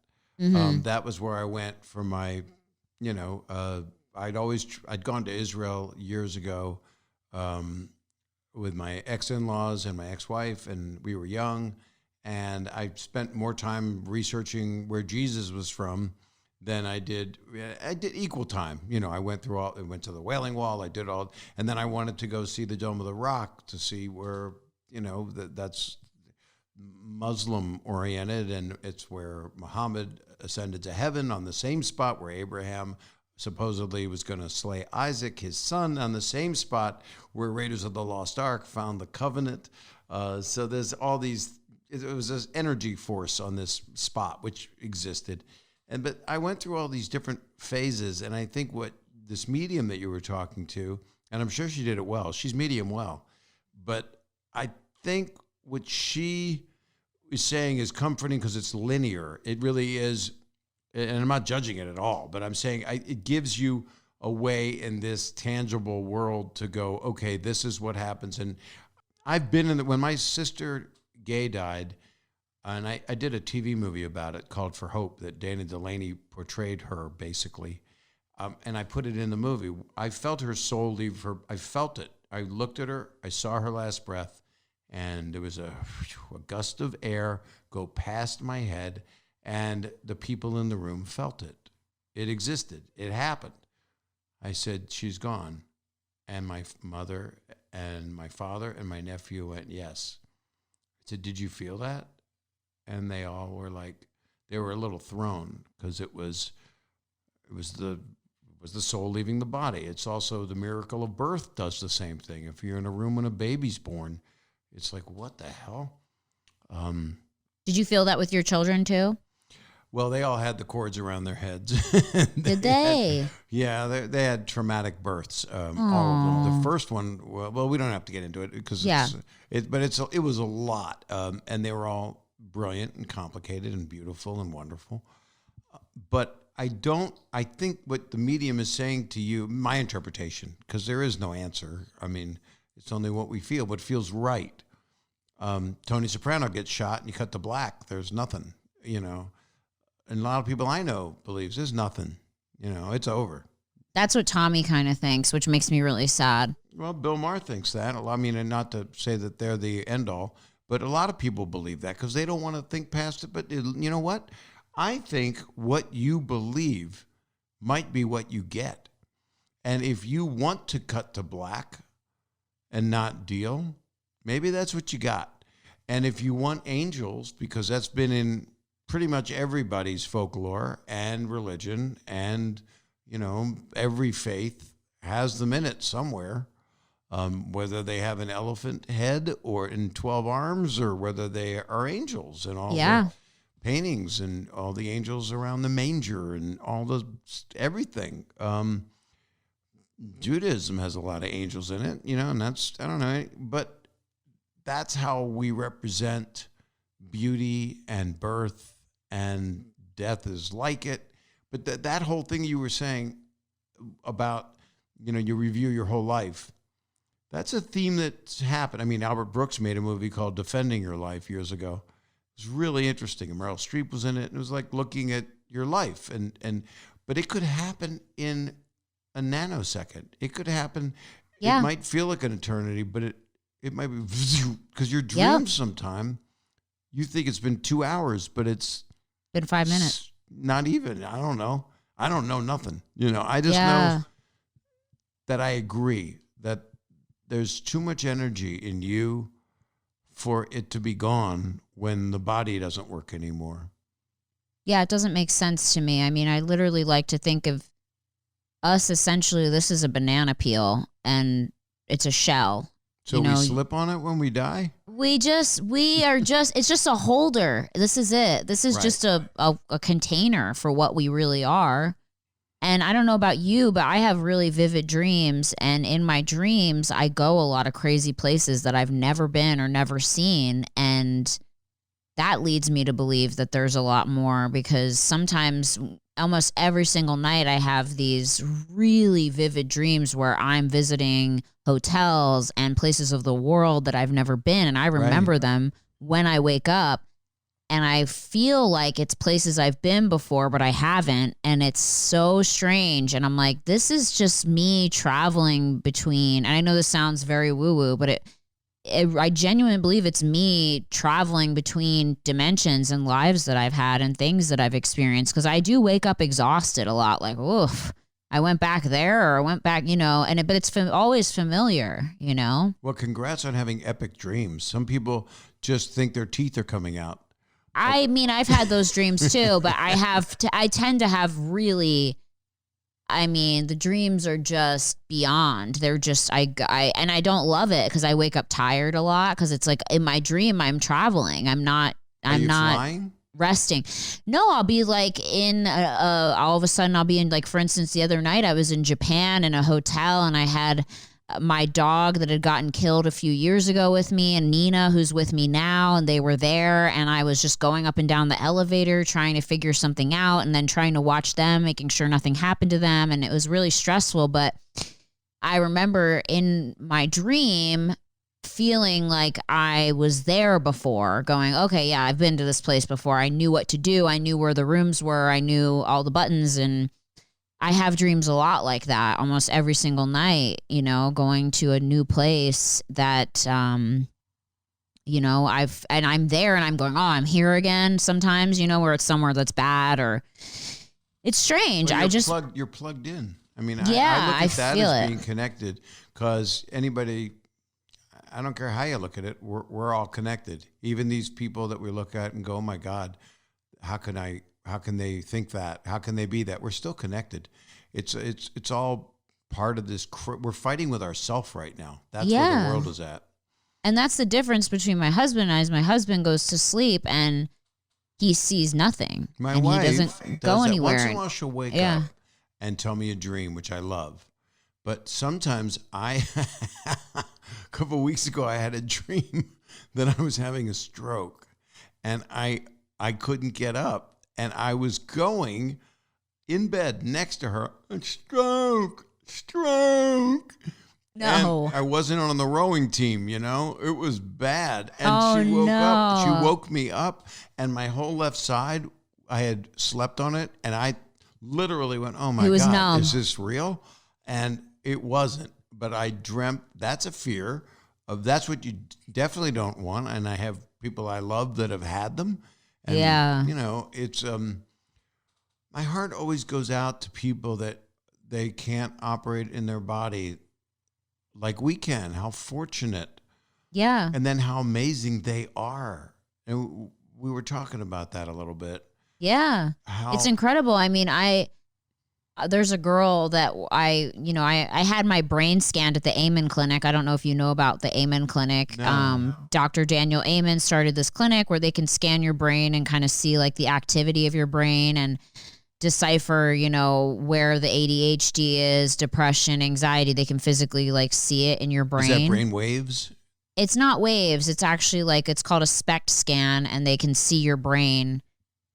Mm-hmm. That was where I went for my, I'd gone to Israel years ago with my ex-in-laws and my ex-wife, and we were young. And I spent more time researching where Jesus was from than I did equal time. I went to the Wailing Wall, I did all, and then I wanted to go see the Dome of the Rock to see where, that's Muslim oriented, and it's where Muhammad ascended to heaven, on the same spot where Abraham supposedly was going to slay Isaac, his son, on the same spot where Raiders of the Lost Ark found the covenant. So there's all these, it was this energy force on this spot which existed. But I went through all these different phases, and I think what this medium that you were talking to, and I'm sure she did it well, she's medium well, but I think what she is saying is comforting because it's linear. It really is, and I'm not judging it at all, but I'm saying it gives you a way in this tangible world to go, okay, this is what happens. And I've been when my sister Gay died, and I did a TV movie about it called For Hope that Dana Delaney portrayed her, basically. And I put it in the movie. I felt her soul leave her. I felt it. I looked at her. I saw her last breath. And there was a gust of air go past my head. And the people in the room felt it. It existed. It happened. I said, she's gone. And my mother and my father and my nephew went, yes. I said, did you feel that? And they all were like, they were a little thrown because it was it was the soul leaving the body. It's also the miracle of birth does the same thing. If you're in a room when a baby's born, it's like, what the hell? Did you feel that with your children too? Well, they all had the cords around their heads. Did they? Yeah, they had traumatic births. All of them. The first one, well, we don't have to get into it because it was a lot, and they were all brilliant and complicated and beautiful and wonderful. But I think what the medium is saying to you, my interpretation, because there is no answer. I mean, it's only what we feel, what feels right. Tony Soprano gets shot and you cut to black. There's nothing, And a lot of people I know believes there's nothing, it's over. That's what Tommy kind of thinks, which makes me really sad. Well, Bill Maher thinks that. I mean, and not to say that they're the end all, but a lot of people believe that because they don't want to think past it. But you know what? I think what you believe might be what you get. And if you want to cut to black and not deal, maybe that's what you got. And if you want angels, because that's been in pretty much everybody's folklore and religion and, every faith has them in it somewhere, whether they have an elephant head or in 12 arms or whether they are angels and all the paintings and all the angels around the manger and all the everything. Judaism has a lot of angels in it, and that's, I don't know, but that's how we represent beauty and birth, and death is like it. But that whole thing you were saying about, you review your whole life, that's a theme that's happened. I mean, Albert Brooks made a movie called Defending Your Life years ago. It was really interesting. And Meryl Streep was in it. And it was like looking at your life. But it could happen in a nanosecond. It could happen. Yeah. It might feel like an eternity, but it might be because your dreams sometime, you think it's been 2 hours, but it's been 5 minutes. Not even. I don't know. I don't know nothing. I just know that I agree that there's too much energy in you for it to be gone when the body doesn't work anymore. Yeah, it doesn't make sense to me. I mean, I literally like to think of us essentially, this is a banana peel and it's a shell. So we slip on it when we die? It's just a holder. This is it. This is just a container for what we really are. And I don't know about you, but I have really vivid dreams. And in my dreams, I go a lot of crazy places that I've never been or never seen. And that leads me to believe that there's a lot more, because sometimes, almost every single night, I have these really vivid dreams where I'm visiting hotels and places of the world that I've never been. And I remember them when I wake up. And I feel like it's places I've been before, but I haven't. And it's so strange. And I'm like, this is just me traveling between, and I know this sounds very woo-woo, but I genuinely believe it's me traveling between dimensions and lives that I've had and things that I've experienced. Because I do wake up exhausted a lot, like, oof, I went back there, or I went back, but it's always familiar, Well, congrats on having epic dreams. Some people just think their teeth are coming out. I mean, I've had those dreams too, but I tend to have really, the dreams are just beyond. They're just, and I don't love it because I wake up tired a lot, because it's like in my dream, I'm traveling. I'm not flying? Resting. No, I'll be like all of a sudden I'll be in, like, for instance, the other night I was in Japan in a hotel, and I had my dog that had gotten killed a few years ago with me, and Nina, who's with me now, and they were there, and I was just going up and down the elevator trying to figure something out, and then trying to watch them, making sure nothing happened to them, and it was really stressful. But I remember in my dream feeling like I was there before, going, okay, yeah, I've been to this place before. I knew what to do. I knew where the rooms were. I knew all the buttons. And I have dreams a lot like that almost every single night, going to a new place that, I'm there and I'm going, oh, I'm here again sometimes, where it's somewhere that's bad, or it's strange. Well, you're plugged in. I mean, I look at that as being connected, because anybody, I don't care how you look at it, we're all connected. Even these people that we look at and go, oh my God, how can I How can they think that? How can they be that? We're still connected. It's all part of this. We're fighting with ourselves right now. That's where the world is at. And that's the difference between my husband and I. Is my husband goes to sleep and he sees nothing. My and wife he doesn't go that. anywhere. Once in a while, she'll wake up and tell me a dream, which I love. But sometimes a couple of weeks ago, I had a dream that I was having a stroke, and I couldn't get up, and I was going in bed next to her, stroke. No. And I wasn't on the rowing team, it was bad. And she woke up. She woke me up, and my whole left side, I had slept on it, and I literally went, oh my God, numb. Is this real? And it wasn't, but I dreamt. That's a fear of, that's what you definitely don't want. And I have people I love that have had them. And, it's, my heart always goes out to people that they can't operate in their body like we can. How fortunate. Yeah. And then how amazing they are. And we were talking about that a little bit. Yeah. It's incredible. I mean, there's a girl that I had my brain scanned at the Amen Clinic. I don't know if you know about the Amen Clinic. No. Dr. Daniel Amen started this clinic where they can scan your brain and kind of see like the activity of your brain and decipher, where the ADHD is, depression, anxiety. They can physically like see it in your brain. Is that brain waves? It's not waves. It's actually it's called a SPECT scan, and they can see your brain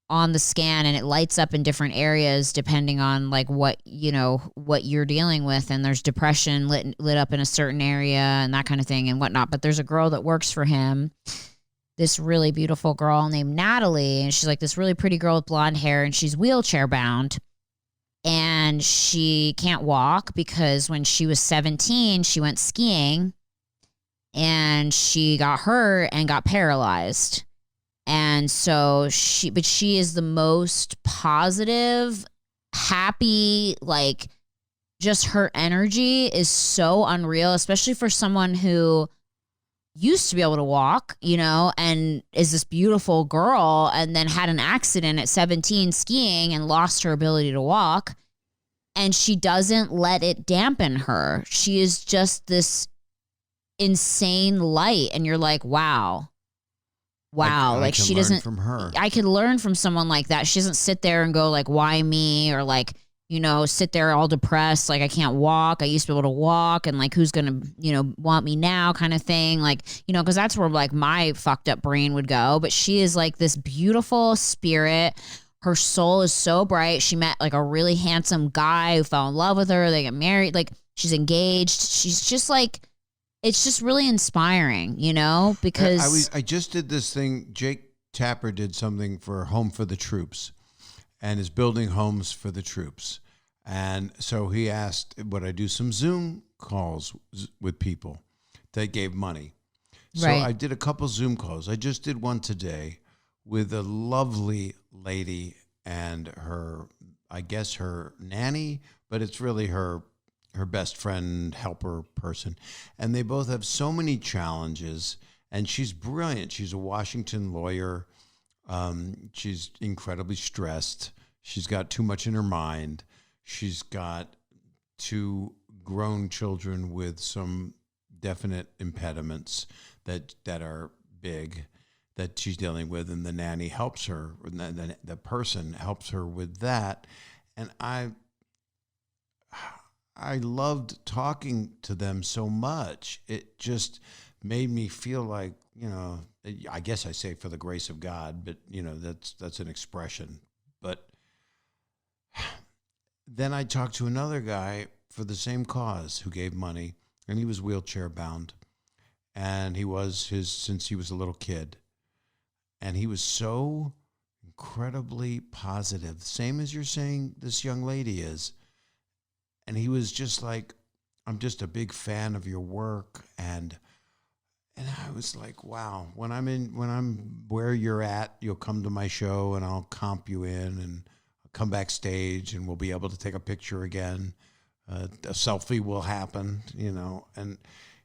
on the scan, and it lights up in different areas depending on like what you're dealing with. And there's depression lit up in a certain area and that kind of thing and whatnot. But there's a girl that works for him, this really beautiful girl named Natalie, and she's like this really pretty girl with blonde hair, and she's wheelchair bound, and she can't walk because when she was 17, she went skiing and she got hurt and got paralyzed. And so she is the most positive, happy, like just her energy is so unreal, especially for someone who used to be able to walk, and is this beautiful girl and then had an accident at 17 skiing and lost her ability to walk. And she doesn't let it dampen her. She is just this insane light. And you're like, wow. I She learn doesn't, from her. I could learn from someone like that. She doesn't sit there and go like, why me? Or like, sit there all depressed. Like I can't walk. I used to be able to walk, and like, who's going to, want me now kind of thing. Like, cause that's where like my fucked up brain would go. But she is like this beautiful spirit. Her soul is so bright. She met like a really handsome guy who fell in love with her. They get married. Like she's engaged. She's just like, it's just really inspiring, because I just did this thing. Jake Tapper did something for Home for the Troops and is building homes for the troops. And so he asked, would I do some Zoom calls with people that gave money? So Right. I did a couple Zoom calls. I just did one today with a lovely lady and her nanny, but it's really her best friend, helper person. And they both have so many challenges, and she's brilliant. She's a Washington lawyer. She's incredibly stressed. She's got too much in her mind. She's got 2 grown children with some definite impediments that are big that she's dealing with, and the nanny helps her. The person helps her with that. And I loved talking to them so much. It just made me feel like, I guess I say for the grace of God, but that's an expression. But then I talked to another guy for the same cause who gave money, and he was wheelchair bound, and he was since he was a little kid. And he was so incredibly positive, same as you're saying this young lady is. And he was just like, I'm just a big fan of your work. And I was like, wow, when I'm where you're at, you'll come to my show and I'll comp you in, and I'll come backstage and we'll be able to take a picture again. A selfie will happen, and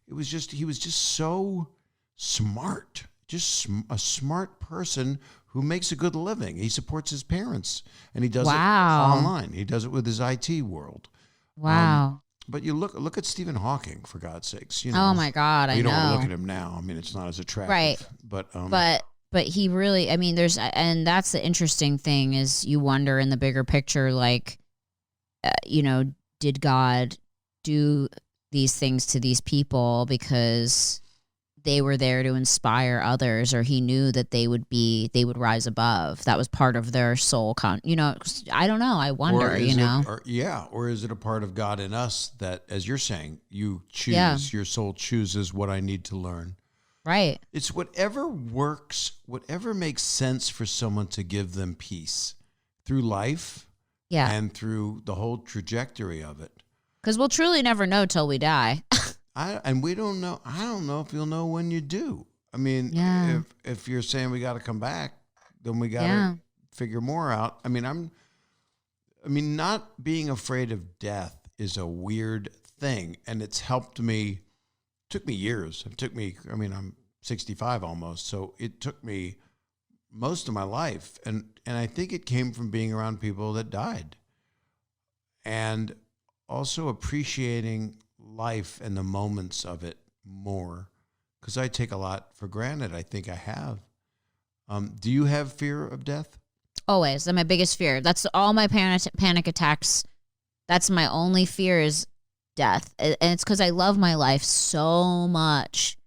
he was just so smart, just a smart person who makes a good living. He supports his parents, and he does Wow. it online. He does it with his IT world. Wow. But you look at Stephen Hawking, for God's sakes. You know, Oh my God, I you don't want to know. look at him now. I mean, it's not as attractive. Right. But he really, I mean, and that's the interesting thing is you wonder in the bigger picture, like, did God do these things to these people because they were there to inspire others, or he knew that they would rise above? That was part of their soul. I don't know. I wonder, or is it a part of God in us that, as you're saying, you choose, your soul chooses what I need to learn. Right. It's whatever works, whatever makes sense for someone to give them peace through life and through the whole trajectory of it. Because we'll truly never know till we die. And we don't know. I don't know if you'll know when you do. I mean, if you're saying we got to come back, then we got to figure more out. I mean, not being afraid of death is a weird thing, and it's helped me. Took me years. I'm 65 almost, so it took me most of my life, and I think it came from being around people that died, and also appreciating life and the moments of it more, because I take a lot for granted. I think I have. Do you have fear of death? Always. That's my biggest fear. That's all my panic attacks. That's my only fear is death. And it's because I love my life so much.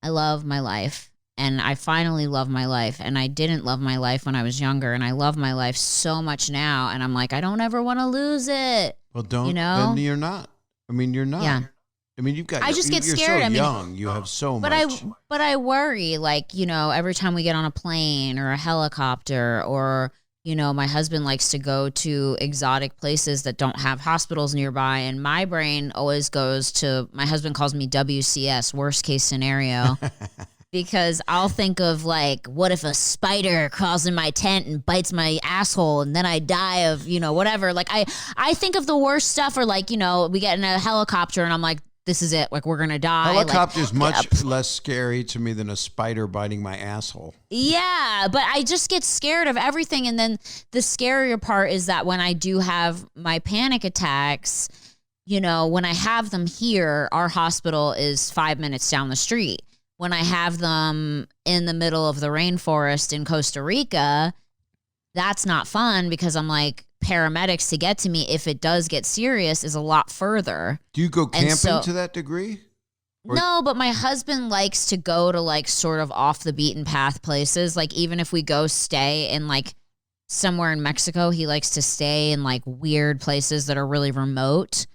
I love my life. And I finally love my life. And I didn't love my life when I was younger. And I love my life so much now. And I'm like, I don't ever want to lose it. Well, don't. Then you're not. I mean, you're not. Yeah. I mean, you've got. I just get scared. You're so young. You have so much. But I worry, like, every time we get on a plane or a helicopter, or my husband likes to go to exotic places that don't have hospitals nearby, and my brain always goes to, my husband calls me WCS, worst case scenario. Because I'll think of, like, what if a spider crawls in my tent and bites my asshole and then I die of, whatever. Like, I think of the worst stuff, or, like, we get in a helicopter and I'm like, this is it. Like, we're going to die. Helicopter's much less scary to me than a spider biting my asshole. Yeah, but I just get scared of everything. And then the scarier part is that when I do have my panic attacks, when I have them here, our hospital is 5 minutes down the street. When I have them in the middle of the rainforest in Costa Rica, that's not fun, because I'm like, paramedics to get to me if it does get serious is a lot further. Do you go camping to that degree? No, but my husband likes to go to, like, sort of off the beaten path places. Like, even if we go stay in, like, somewhere in Mexico, he likes to stay in, like, weird places that are really remote.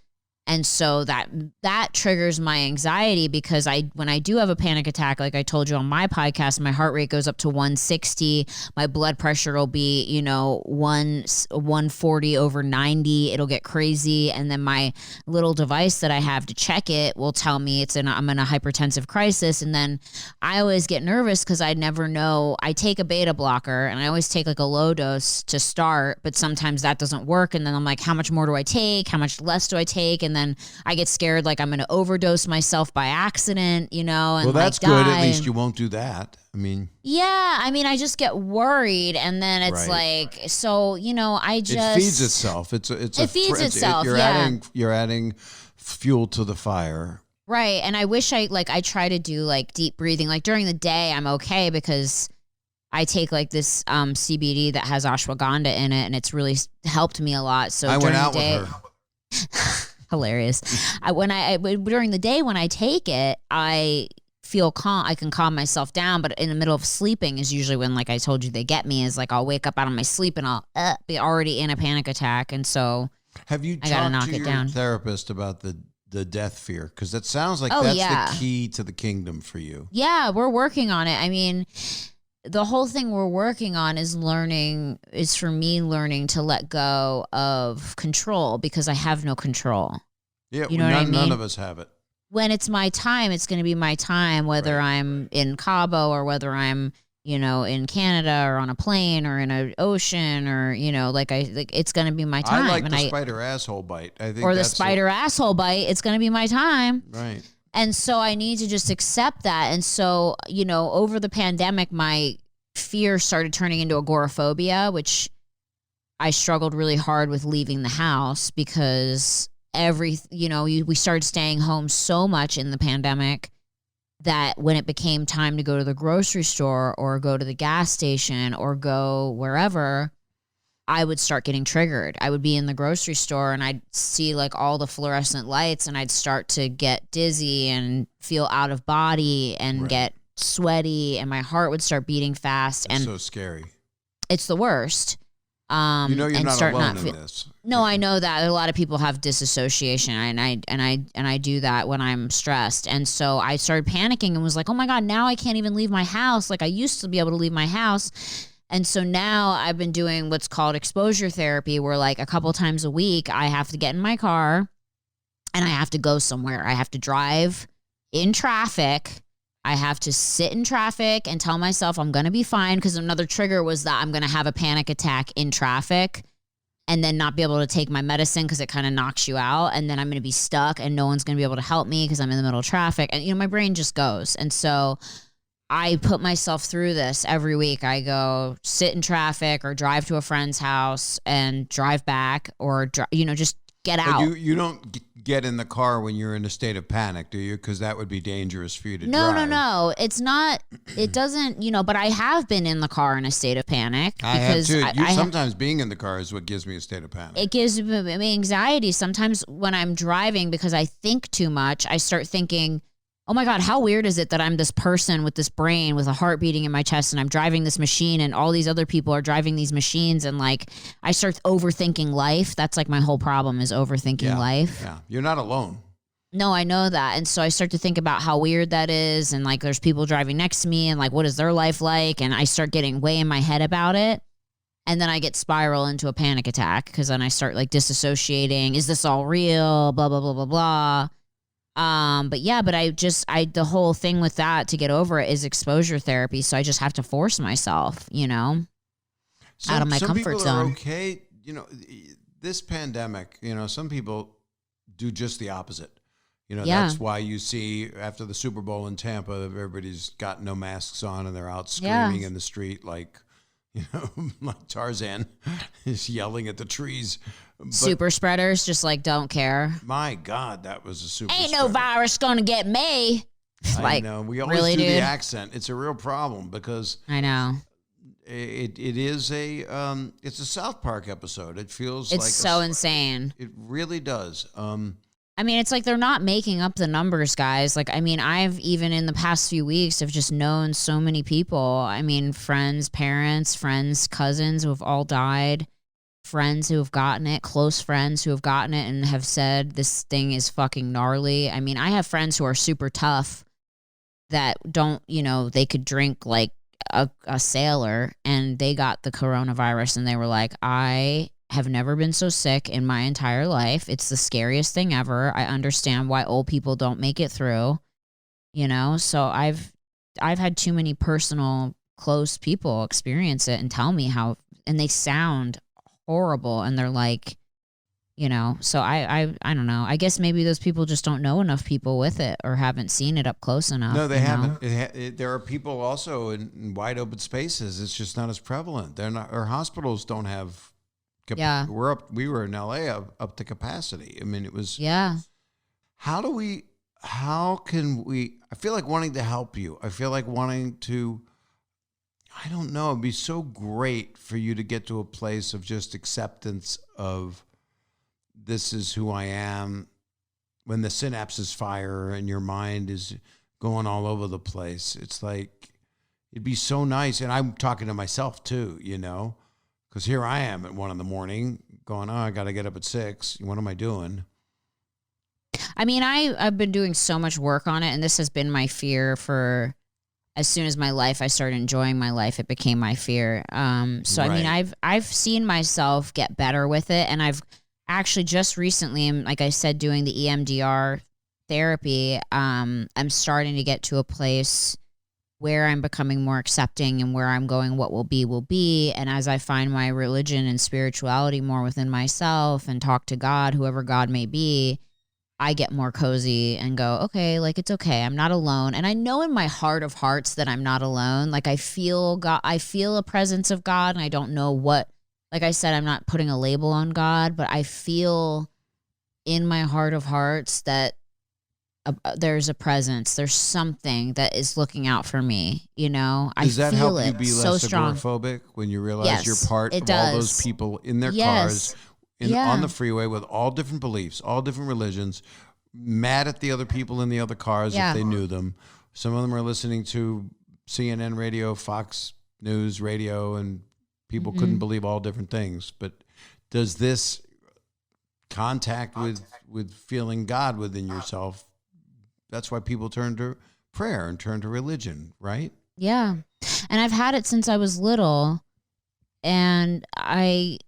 And so that triggers my anxiety, because when I do have a panic attack, like I told you on my podcast, my heart rate goes up to 160. My blood pressure will be, 140 over 90. It'll get crazy. And then my little device that I have to check it will tell me I'm in a hypertensive crisis. And then I always get nervous because I never know. I take a beta blocker, and I always take, like, a low dose to start, but sometimes that doesn't work. And then I'm like, how much more do I take? How much less do I take? And then I get scared, like I'm going to overdose myself by accident, and well, that's like, good. die. At least you won't do that. I just get worried, and then it's like, so, I just, it feeds itself. It feeds itself. You're adding fuel to the fire. Right. And I wish I try to do, like, deep breathing. Like, during the day, I'm okay because I take, like, this CBD that has ashwagandha in it, and it's really helped me a lot. So I during went out the day, with her. Hilarious. During the day when I take it, I feel calm. I can calm myself down, but in the middle of sleeping is usually when, like I told you, they get me. Is like I'll wake up out of my sleep and I'll be already in a panic attack, and so have you talked to your therapist about the death fear? Because that sounds like that's the key to the kingdom for you. Yeah, we're working on it. I mean, the whole thing we're working on is for me learning to let go of control, because I have no control. Yeah, you know what I mean? None of us have it. When it's my time, it's going to be my time, whether I'm in Cabo or whether I'm, in Canada or on a plane or in an ocean or, it's going to be my time. I like the spider asshole bite. I think, or the spider asshole bite. It's going to be my time. Right. And so I need to just accept that. And so, over the pandemic, my fear started turning into agoraphobia, which I struggled really hard with leaving the house because we started staying home so much in the pandemic that when it became time to go to the grocery store or go to the gas station or go wherever, I would start getting triggered. I would be in the grocery store and I'd see like all the fluorescent lights and I'd start to get dizzy and feel out of body and get sweaty and my heart would start beating fast. That's and so scary. It's the worst. You're not alone in this. No, I know that a lot of people have disassociation, and I do that when I'm stressed. And so I started panicking and was like, oh my God, now I can't even leave my house. Like I used to be able to leave my house. And so now I've been doing what's called exposure therapy, where like a couple times a week I have to get in my car and I have to go somewhere. I have to drive in traffic. I have to sit in traffic and tell myself I'm going to be fine, because another trigger was that I'm going to have a panic attack in traffic and then not be able to take my medicine because it kind of knocks you out. And then I'm going to be stuck and no one's going to be able to help me because I'm in the middle of traffic. And, my brain just goes. And so I put myself through this every week. I go sit in traffic or drive to a friend's house and drive back or, just get out. But you don't get in the car when you're in a state of panic, do you? Because that would be dangerous for you to drive. No. It's not. It doesn't. But I have been in the car in a state of panic. I have too. Sometimes being in the car is what gives me a state of panic. It gives me anxiety. Sometimes when I'm driving, because I think too much, I start thinking, oh my God, how weird is it that I'm this person with this brain with a heart beating in my chest and I'm driving this machine and all these other people are driving these machines, and like I start overthinking life. That's like my whole problem, is overthinking life. Yeah, you're not alone. No, I know that. And so I start to think about how weird that is, and like there's people driving next to me and like what is their life like, and I start getting way in my head about it. And then I get spiral into a panic attack because then I start like disassociating. Is this all real? Blah, blah, blah, blah, blah. But the whole thing with that to get over it is exposure therapy. So I just have to force myself, out of my comfort zone. Some people are okay. This pandemic, some people do just the opposite. That's why you see after the Super Bowl in Tampa, everybody's got no masks on and they're out screaming in the street like Tarzan is yelling at the trees. But super spreaders just like don't care. My God, that was a super Ain't spreader. no virus gonna get me. I know. We always really, do dude? the accent. It's a real problem because I know. It is it's a South Park episode. It feels it's like so insane. It really does. It's like they're not making up the numbers, guys. Like, I've even in the past few weeks have just known so many people. Friends, parents, friends, cousins who have all died, friends who have gotten it, close friends who have gotten it and have said this thing is fucking gnarly. I have friends who are super tough that don't, they could drink like a sailor, and they got the coronavirus and they were like, I have never been so sick in my entire life. It's the scariest thing ever. I understand why old people don't make it through, so I've had too many personal close people experience it and tell me how, and they sound horrible, and they're like, so I don't know. I guess maybe those people just don't know enough people with it or haven't seen it up close enough. No, they haven't. There are people also in wide open spaces. It's just not as prevalent. They're not. Our hospitals don't have. Yeah, we were in LA up to capacity. It was. Yeah. How can we? I feel like wanting to help you. I feel like wanting to. I don't know. It'd be so great for you to get to a place of just acceptance of this is who I am. When the synapses fire and your mind is going all over the place, it's like it'd be so nice. And I'm talking to myself too, because here I am at 1 a.m. going, I got to get up at 6. What am I doing? I've been doing so much work on it, and this has been my fear for as soon as I started enjoying my life, it became my fear. Right. I've seen myself get better with it, and I've actually just recently, like I said, doing the EMDR therapy. I'm starting to get to a place where I'm becoming more accepting and where I'm going, what will be, will be. And as I find my religion and spirituality more within myself and talk to God, whoever God may be, I get more cozy and go, okay, like it's okay. I'm not alone. And I know in my heart of hearts that I'm not alone. Like I feel God, I feel a presence of God, and I don't know what, like I said, I'm not putting a label on God, but I feel in my heart of hearts that there's a presence. There's something that is looking out for me. You know, Does that feel help you it be so less strong. agoraphobic when you realize Yes, you're part it of all those does. people in their Yes. cars on the freeway with all different beliefs, all different religions, mad at the other people in the other cars Yeah. if they knew them. Some of them are listening to CNN radio, Fox News radio, and people Mm-hmm. couldn't believe all different things. But does this contact with feeling God within yourself? That's why people turn to prayer and turn to religion, right? Yeah. And I've had it since I was little, and I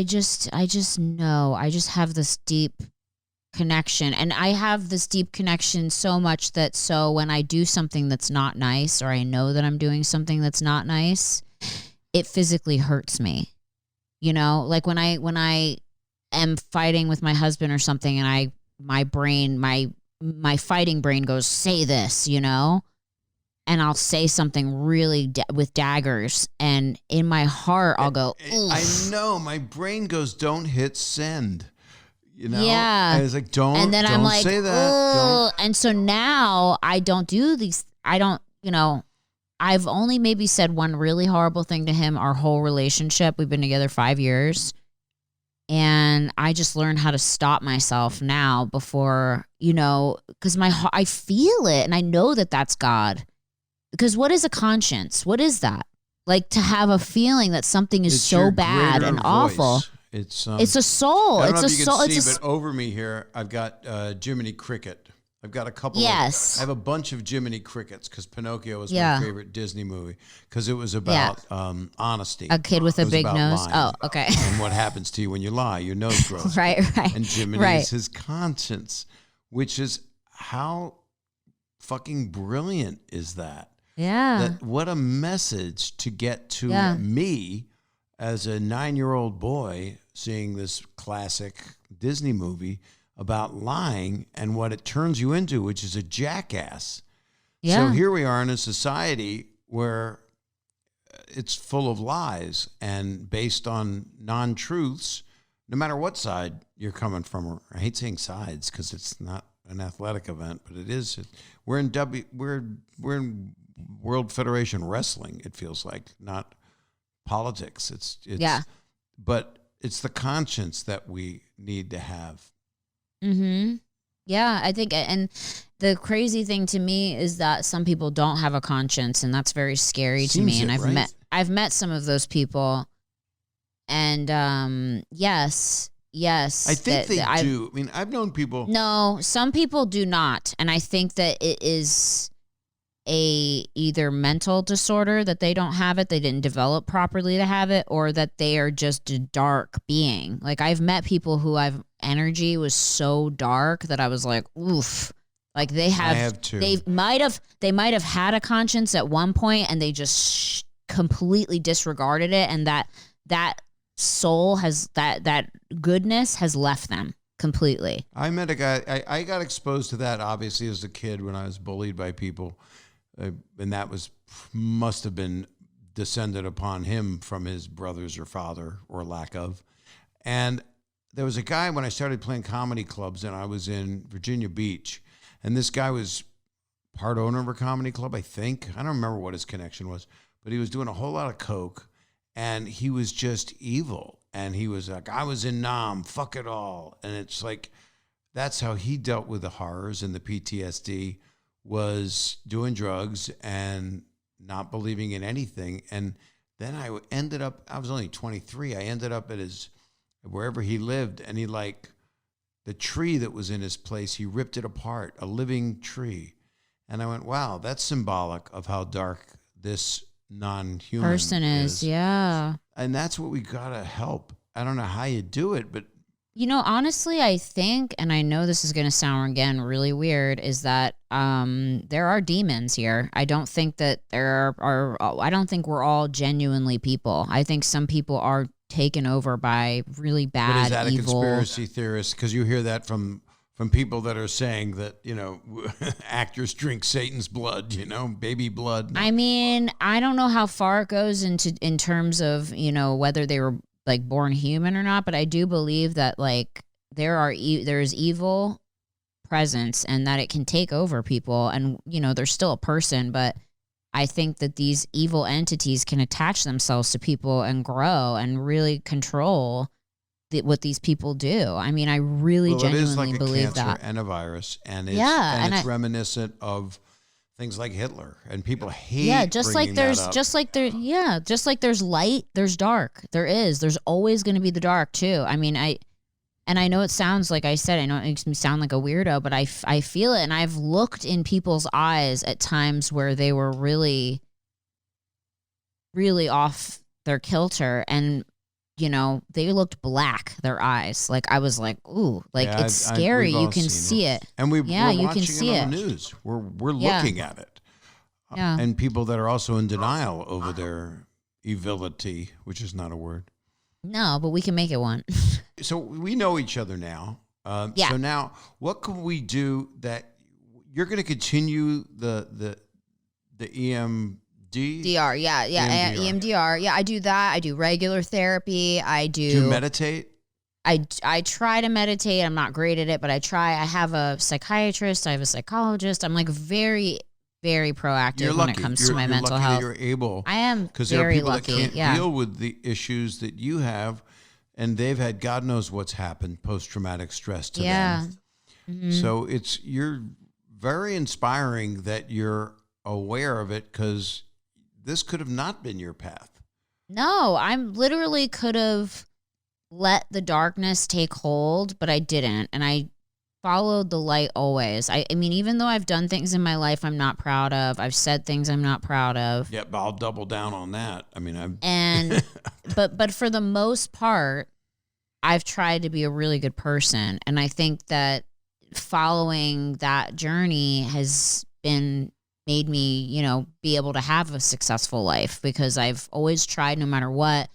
just know, I just have this deep connection, and I have this deep connection so much that so when I do something that's not nice, or I know that I'm doing something that's not nice, it physically hurts me. You know, like when I am fighting with my husband or something, and my brain, my fighting brain goes, say this, you know, and I'll say something really with daggers, and in my heart I'll go, oof. I know, my brain goes, don't hit send. You know, Yeah. and it's like, don't, And then don't I'm like, say that. "Ugh." And so now I don't do these. I don't, you know, I've only maybe said one really horrible thing to him our whole relationship. We've been together 5 years. And I just learned how to stop myself now before, you know, because I feel it, and I know that that's God. Because what is a conscience? What is that? Like to have a feeling that something is It's so your bad greater and voice. awful. It's a soul. I don't It's know a if you soul. can It's see, a but over me here, I've got Jiminy Cricket. I've got a couple. Yes. I have a bunch of Jiminy Crickets because Pinocchio was Yeah. my favorite Disney movie because it was about honesty. a kid with It a was big about nose. lying. Oh, okay. And what happens to you when you lie? Your nose grows. Right. And Jiminy Right. is his conscience, which is how fucking brilliant is that? Yeah. What a message to get to Yeah. me as a 9-year-old boy seeing this classic Disney movie about lying and what it turns you into, which is a jackass. Yeah. So here we are in a society where it's full of lies and based on non-truths, no matter what side you're coming from. Or I hate saying sides because it's not an athletic event, but it is. We're in World Federation Wrestling. It feels like, not politics. It's Yeah. But it's the conscience that we need to have. Mm-hmm. Yeah, I think, and the crazy thing to me is that some people don't have a conscience, and that's very scary to me. Seems And it, right? I've met some of those people, and yes, I think they do. I mean, I've known people. No, some people do not, and I think that it is a either mental disorder that they don't have it, they didn't develop properly to have it, or that they are just a dark being. Like I've met people who energy was so dark that I was like, oof. Like they have, I have too. They might have had a conscience at one point, and they just completely disregarded it, and that soul has that goodness has left them completely. I met a guy. I got exposed to that obviously as a kid when I was bullied by people, and that must have been descended upon him from his brothers or father or lack of. And there was a guy when I started playing comedy clubs, and I was in Virginia Beach, and this guy was part owner of a comedy club, I think. I don't remember what his connection was, but he was doing a whole lot of coke, and he was just evil. And he was like, I was in Nam, fuck it all. And it's like, that's how he dealt with the horrors and the PTSD, was doing drugs and not believing in anything. And then I was only 23. I ended up at wherever he lived, and the tree that was in his place, he ripped it apart, a living tree. And I went, wow, that's symbolic of how dark this non-human Person is, yeah. And that's what we gotta help. I don't know how you do it, but You know, honestly, I think, and I know this is going to sound again really weird, is that there are demons here. I don't think that I don't think we're all genuinely people. I think some people are taken over by really bad, is that evil. a conspiracy theorist? Because you hear that from from people that are saying that, actors drink Satan's blood, baby blood. I mean, I don't know how far it goes in terms of, whether they were like born human or not, but I do believe that like there's evil presence and that it can take over people, and they're still a person, but I think that these evil entities can attach themselves to people and grow and really control what these people do. I mean, I really genuinely believe that. It is like a cancer and a virus, and it's reminiscent of things like Hitler, and people hate. Just like there's light, there's dark. There's always going to be the dark too. I mean, I know it sounds like I said, I know it makes me sound like a weirdo, but I feel it, and I've looked in people's eyes at times where they were really, really off their kilter, and they looked black, their eyes. Like I was like, ooh, like it's scary. You can see it. And we're you watching can see it on the news. We're looking at it. And people that are also in denial over their evility, which is not a word. No, but we can make it one. So we know each other now. So now what can we do that you're going to continue the EMDR? EMDR. Yeah, I do that. I do regular therapy. Do you meditate? I try to meditate. I'm not great at it, but I try. I have a psychiatrist. I have a psychologist. I'm like very, very proactive when it comes to my mental health. You're able. I am because there are very people lucky. that can't deal with the issues that you have, and they've had God knows what's happened, post-traumatic stress to them. Mm-hmm. So you're very inspiring that you're aware of it, because this could have not been your path. No, I literally could have let the darkness take hold, but I didn't. And I followed the light always. I mean, even though I've done things in my life I'm not proud of, I've said things I'm not proud of. Yeah, but I'll double down on that. I mean, but for the most part, I've tried to be a really good person. And I think that following that journey has made me, be able to have a successful life, because I've always tried, no matter what,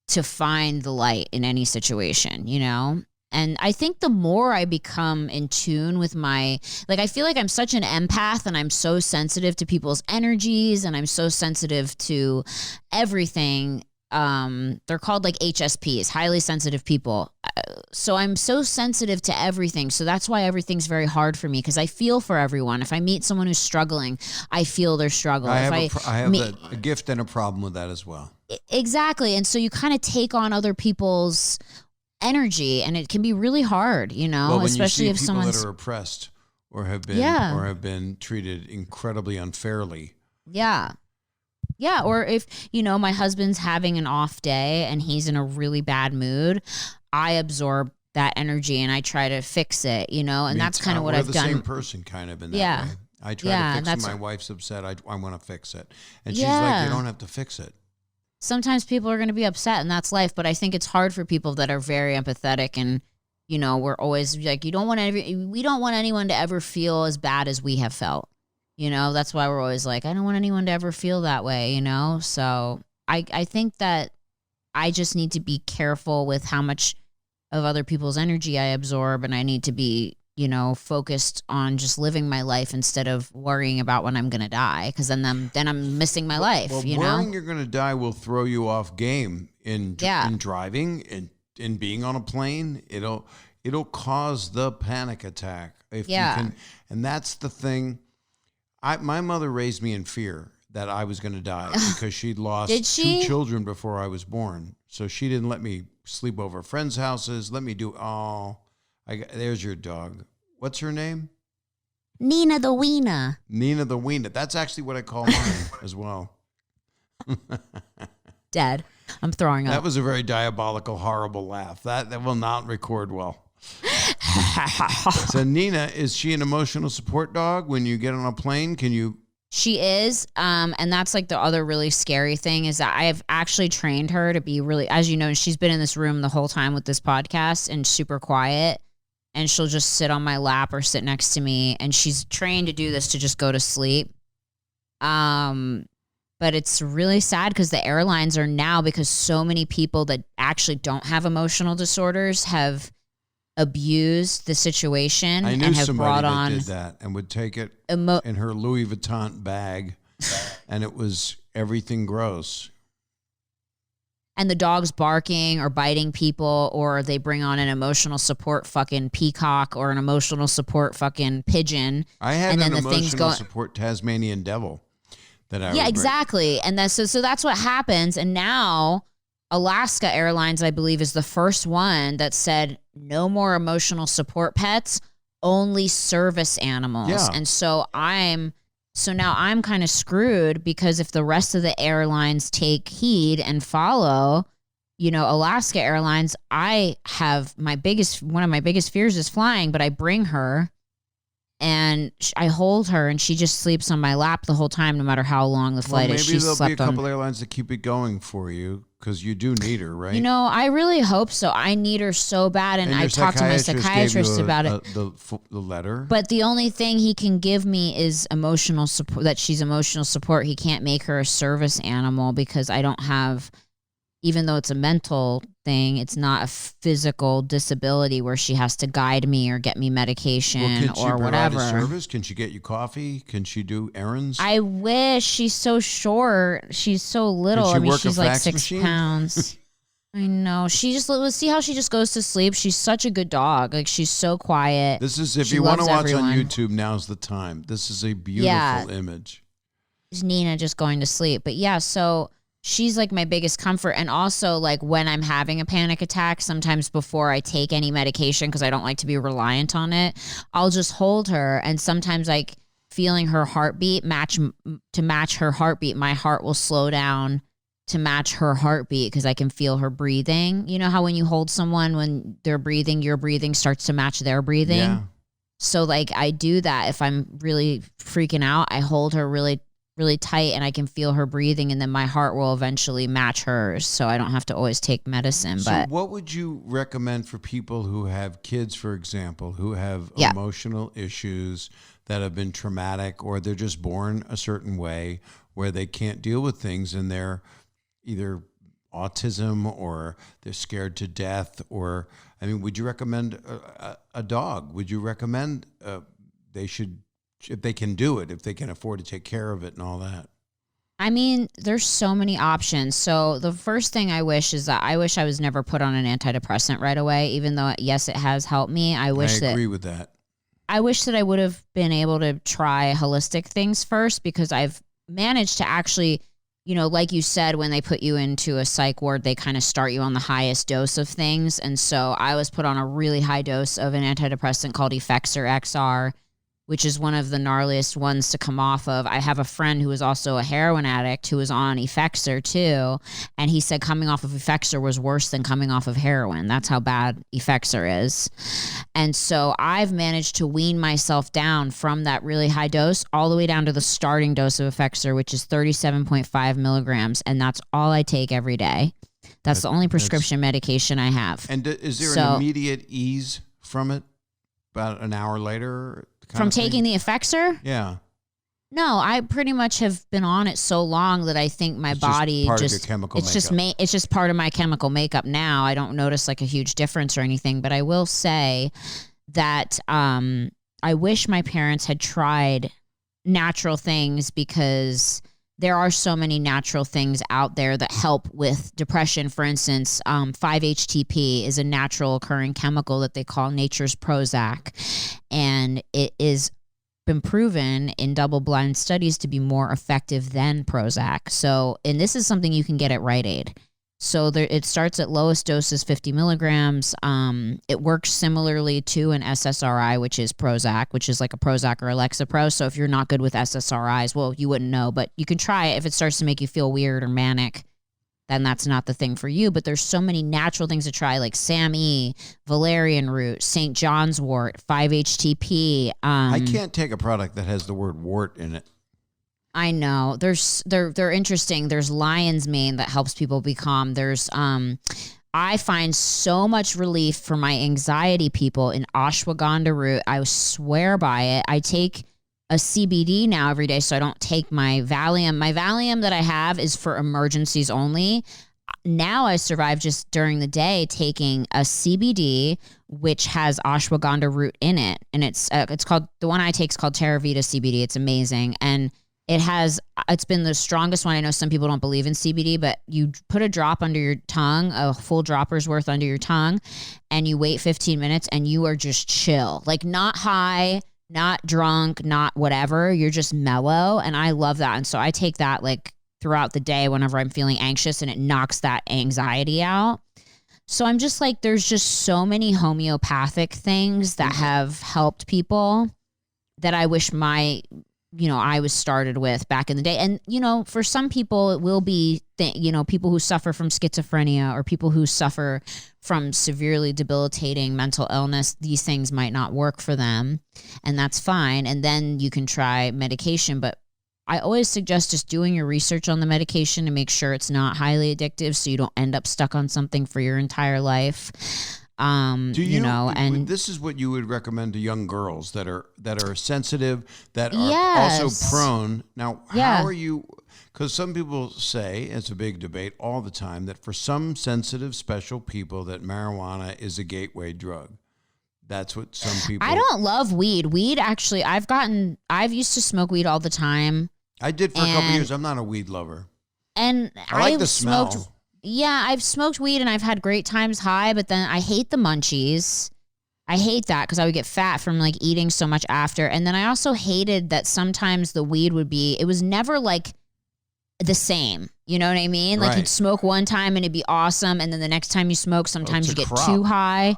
to find the light in any situation, And I think the more I become in tune with I feel like I'm such an empath, and I'm so sensitive to people's energies, and I'm so sensitive to everything. They're called like HSPs, highly sensitive people. So I'm so sensitive to everything. So that's why everything's very hard for me, because I feel for everyone. If I meet someone who's struggling, I feel their struggle. I have a gift and a problem with that as well. Exactly. And so you kind of take on other people's energy, and it can be really hard, Well, especially when you see if people someone's that are oppressed or have been treated incredibly unfairly. Yeah. Yeah, or if, my husband's having an off day and he's in a really bad mood, I absorb that energy and I try to fix it, and that's kind of what I've done. We're the same person kind of in that way. I try to fix it. My wife's upset. I want to fix it. And she's like, you don't have to fix it. Sometimes people are going to be upset, and that's life, but I think it's hard for people that are very empathetic, and, we're always like, we don't want anyone to ever feel as bad as we have felt. That's why we're always like, I don't want anyone to ever feel that way, So I think that I just need to be careful with how much of other people's energy I absorb, and I need to be, focused on just living my life instead of worrying about when I'm going to die, because then I'm missing my life, Worrying you're going to die will throw you off game in driving, in being on a plane. It'll cause the panic attack if you can. And that's the thing. My mother raised me in fear that I was going to die because she'd lost 2 children before I was born. So she didn't let me sleep over friends' houses. Let me do there's your dog. What's her name? Nina the Wiener. Nina the Wiener. That's actually what I call mine as well. Dead. I'm throwing up. That was a very diabolical, horrible laugh. That will not record well. So Nina, is she an emotional support dog when you get on a plane? She is. And that's like the other really scary thing is that I have actually trained her to be really, as you know, she's been in this room the whole time with this podcast and super quiet. And she'll just sit on my lap or sit next to me. And she's trained to do this to just go to sleep. But it's really sad because the airlines are now, because so many people that actually don't have emotional disorders have abused the situation I knew and have somebody brought on that did that and would take it in her Louis Vuitton bag, and it was everything gross. And the dog's barking or biting people, or they bring on an emotional support fucking peacock or an emotional support fucking pigeon. I had and an then the things emotional go support Tasmanian devil that I Yeah, would exactly. And that's so that's what happens. And now Alaska Airlines, I believe, is the first one that said no more emotional support pets, only service animals. Yeah. And so now I'm kind of screwed, because if the rest of the airlines take heed and follow, Alaska Airlines, I have one of my biggest fears is flying, but I bring her and I hold her and she just sleeps on my lap the whole time, no matter how long the flight is. Maybe there'll be a couple airlines that keep it going for you, because you do need her, right? I really hope so. I need her so bad, and I talked to my psychiatrist about it. The letter. But the only thing he can give me is emotional support. That she's emotional support. He can't make her a service animal, because I don't have. Even though it's a mental thing, it's not a physical disability where she has to guide me or get me medication can she or provide whatever. A service? Can she get you coffee? Can she do errands? I wish. She's so short. She's so little. Can she work she's a like fax 6 machine? pounds. I know. Let's see how she just goes to sleep. She's such a good dog. Like, she's so quiet. This is, if She you want to loves watch everyone. on YouTube, now's the time. This is a beautiful image. It's Nina just going to sleep. But yeah, so she's like my biggest comfort. And also, like, when I'm having a panic attack, sometimes before I take any medication, because I don't like to be reliant on it, I'll just hold her. And sometimes, like, feeling her heartbeat to match her heartbeat, my heart will slow down to match her heartbeat, because I can feel her breathing. You know how when you hold someone, when they're breathing, your breathing starts to match their breathing? Yeah. So, like, I do that. If I'm really freaking out, I hold her really, really tight, and I can feel her breathing, and then my heart will eventually match hers, so I don't have to always take medicine. So but what would you recommend for people who have kids, for example, who have Yeah. emotional issues that have been traumatic, or they're just born a certain way where they can't deal with things, and they're either autism or they're scared to death? Or, I mean, would you recommend a dog? Would you recommend they should, if they can do it, if they can afford to take care of it and all that? I mean, there's so many options. So the first thing I wish is that I was never put on an antidepressant right away, even though, yes, it has helped me. I agree with that. I wish that I would have been able to try holistic things first, because I've managed to actually, like you said, when they put you into a psych ward, they kind of start you on the highest dose of things. And so I was put on a really high dose of an antidepressant called Effexor XR, which is one of the gnarliest ones to come off of. I have a friend who is also a heroin addict who was on Effexor too, and he said coming off of Effexor was worse than coming off of heroin. That's how bad Effexor is. And so I've managed to wean myself down from that really high dose all the way down to the starting dose of Effexor, which is 37.5 milligrams, and that's all I take every day. That's the only prescription medication I have. And is there an immediate ease from it about an hour later? From taking the Effexor? Yeah. No, I pretty much have been on it so long that I think my body part of your chemical makeup. It's just part of my chemical makeup now. I don't notice like a huge difference or anything, but I will say that I wish my parents had tried natural things, because there are so many natural things out there that help with depression. For instance, 5-HTP is a natural occurring chemical that they call nature's Prozac, and it is been proven in double-blind studies to be more effective than Prozac. So, and this is something you can get at Rite Aid. So it starts at lowest doses, 50 milligrams. It works similarly to an SSRI, which is Prozac, which is like a Prozac or Lexapro. So if you're not good with SSRIs, well, you wouldn't know, but you can try it. If it starts to make you feel weird or manic, then that's not the thing for you. But there's so many natural things to try, like SAMe, valerian root, St. John's wort, 5-HTP. I can't take a product that has the word wart in it. I know. They're interesting. There's lion's mane that helps people be calm. There's I find so much relief for my anxiety people in ashwagandha root. I swear by it. I take a CBD now every day, so I don't take my Valium. My Valium that I have is for emergencies only. now I survive just during the day taking a CBD, which has ashwagandha root in it. And it's called, the one I take is called Terravita CBD. It's amazing. And it's been the strongest one. I know some people don't believe in CBD, but you put a drop under your tongue, a full dropper's worth under your tongue, and you wait 15 minutes and you are just chill. Like not high, not drunk, not whatever. You're just mellow. And I love that. And so I take that like throughout the day whenever I'm feeling anxious, and it knocks that anxiety out. So I'm just like, there's just so many homeopathic things that have helped people that I wish I was started with back in the day. And, for some people it will be, people who suffer from schizophrenia or people who suffer from severely debilitating mental illness, these things might not work for them, and that's fine. And then you can try medication, but I always suggest just doing your research on the medication to make sure it's not highly addictive so you don't end up stuck on something for your entire life. And this is what you would recommend to young girls that are sensitive, that are also prone. Now, how are you? Because some people say, it's a big debate all the time, that for some sensitive, special people, that marijuana is a gateway drug. That's what some people. I don't love weed. Weed, actually, I've used to smoke weed all the time. I did for a couple years. I'm not a weed lover. And I like the smell. Yeah, I've smoked weed and I've had great times high, but then I hate the munchies. I hate that because I would get fat from like eating so much after. And then I also hated that sometimes the weed it was never like the same. You know what I mean? Like you'd smoke one time and it'd be awesome. And then the next time you smoke, sometimes you get too high.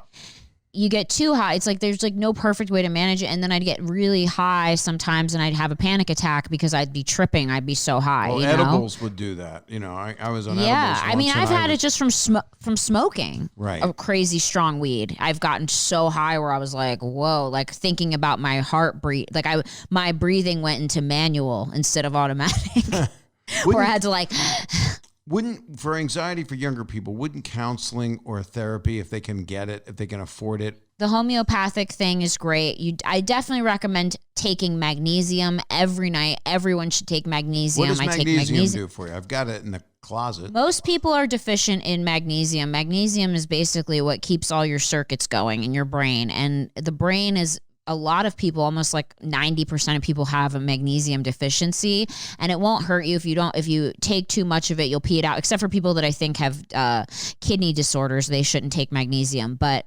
You get too high. It's like there's like no perfect way to manage it. And then I'd get really high sometimes and I'd have a panic attack because I'd be tripping. I'd be so high. Well, edibles would do that. I was on edibles. Yeah, I mean, I've had it just from smoking a crazy strong weed. I've gotten so high where I was like, whoa, like thinking about my heartbeat. Like my breathing went into manual instead of automatic. Where I had to like... For anxiety for younger people, wouldn't counseling or therapy, if they can get it, if they can afford it? The homeopathic thing is great. I definitely recommend taking magnesium every night. Everyone should take magnesium. What does magnesium do for you? I've got it in the closet. Most people are deficient in magnesium. Magnesium is basically what keeps all your circuits going in your brain. And the brain is... A lot of people, almost like 90% of people, have a magnesium deficiency, and it won't hurt you if you take too much of it, you'll pee it out, except for people that I think have kidney disorders. They shouldn't take magnesium, but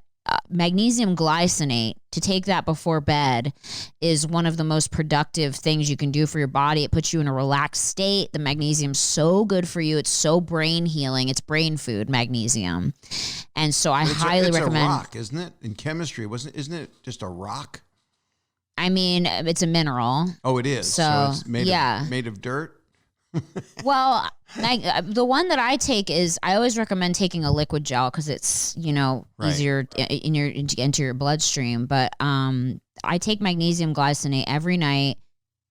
magnesium glycinate, to take that before bed, is one of the most productive things you can do for your body. It puts you in a relaxed state. The magnesium's so good for you. It's so brain healing. It's brain food, magnesium. And so I highly recommend. It's a rock, isn't it? In chemistry, isn't it just a rock? I mean, it's a mineral. Oh, it is. So it's made of dirt? Well, the one that I take is, I always recommend taking a liquid gel because it's, easier into your bloodstream. But I take magnesium glycinate every night,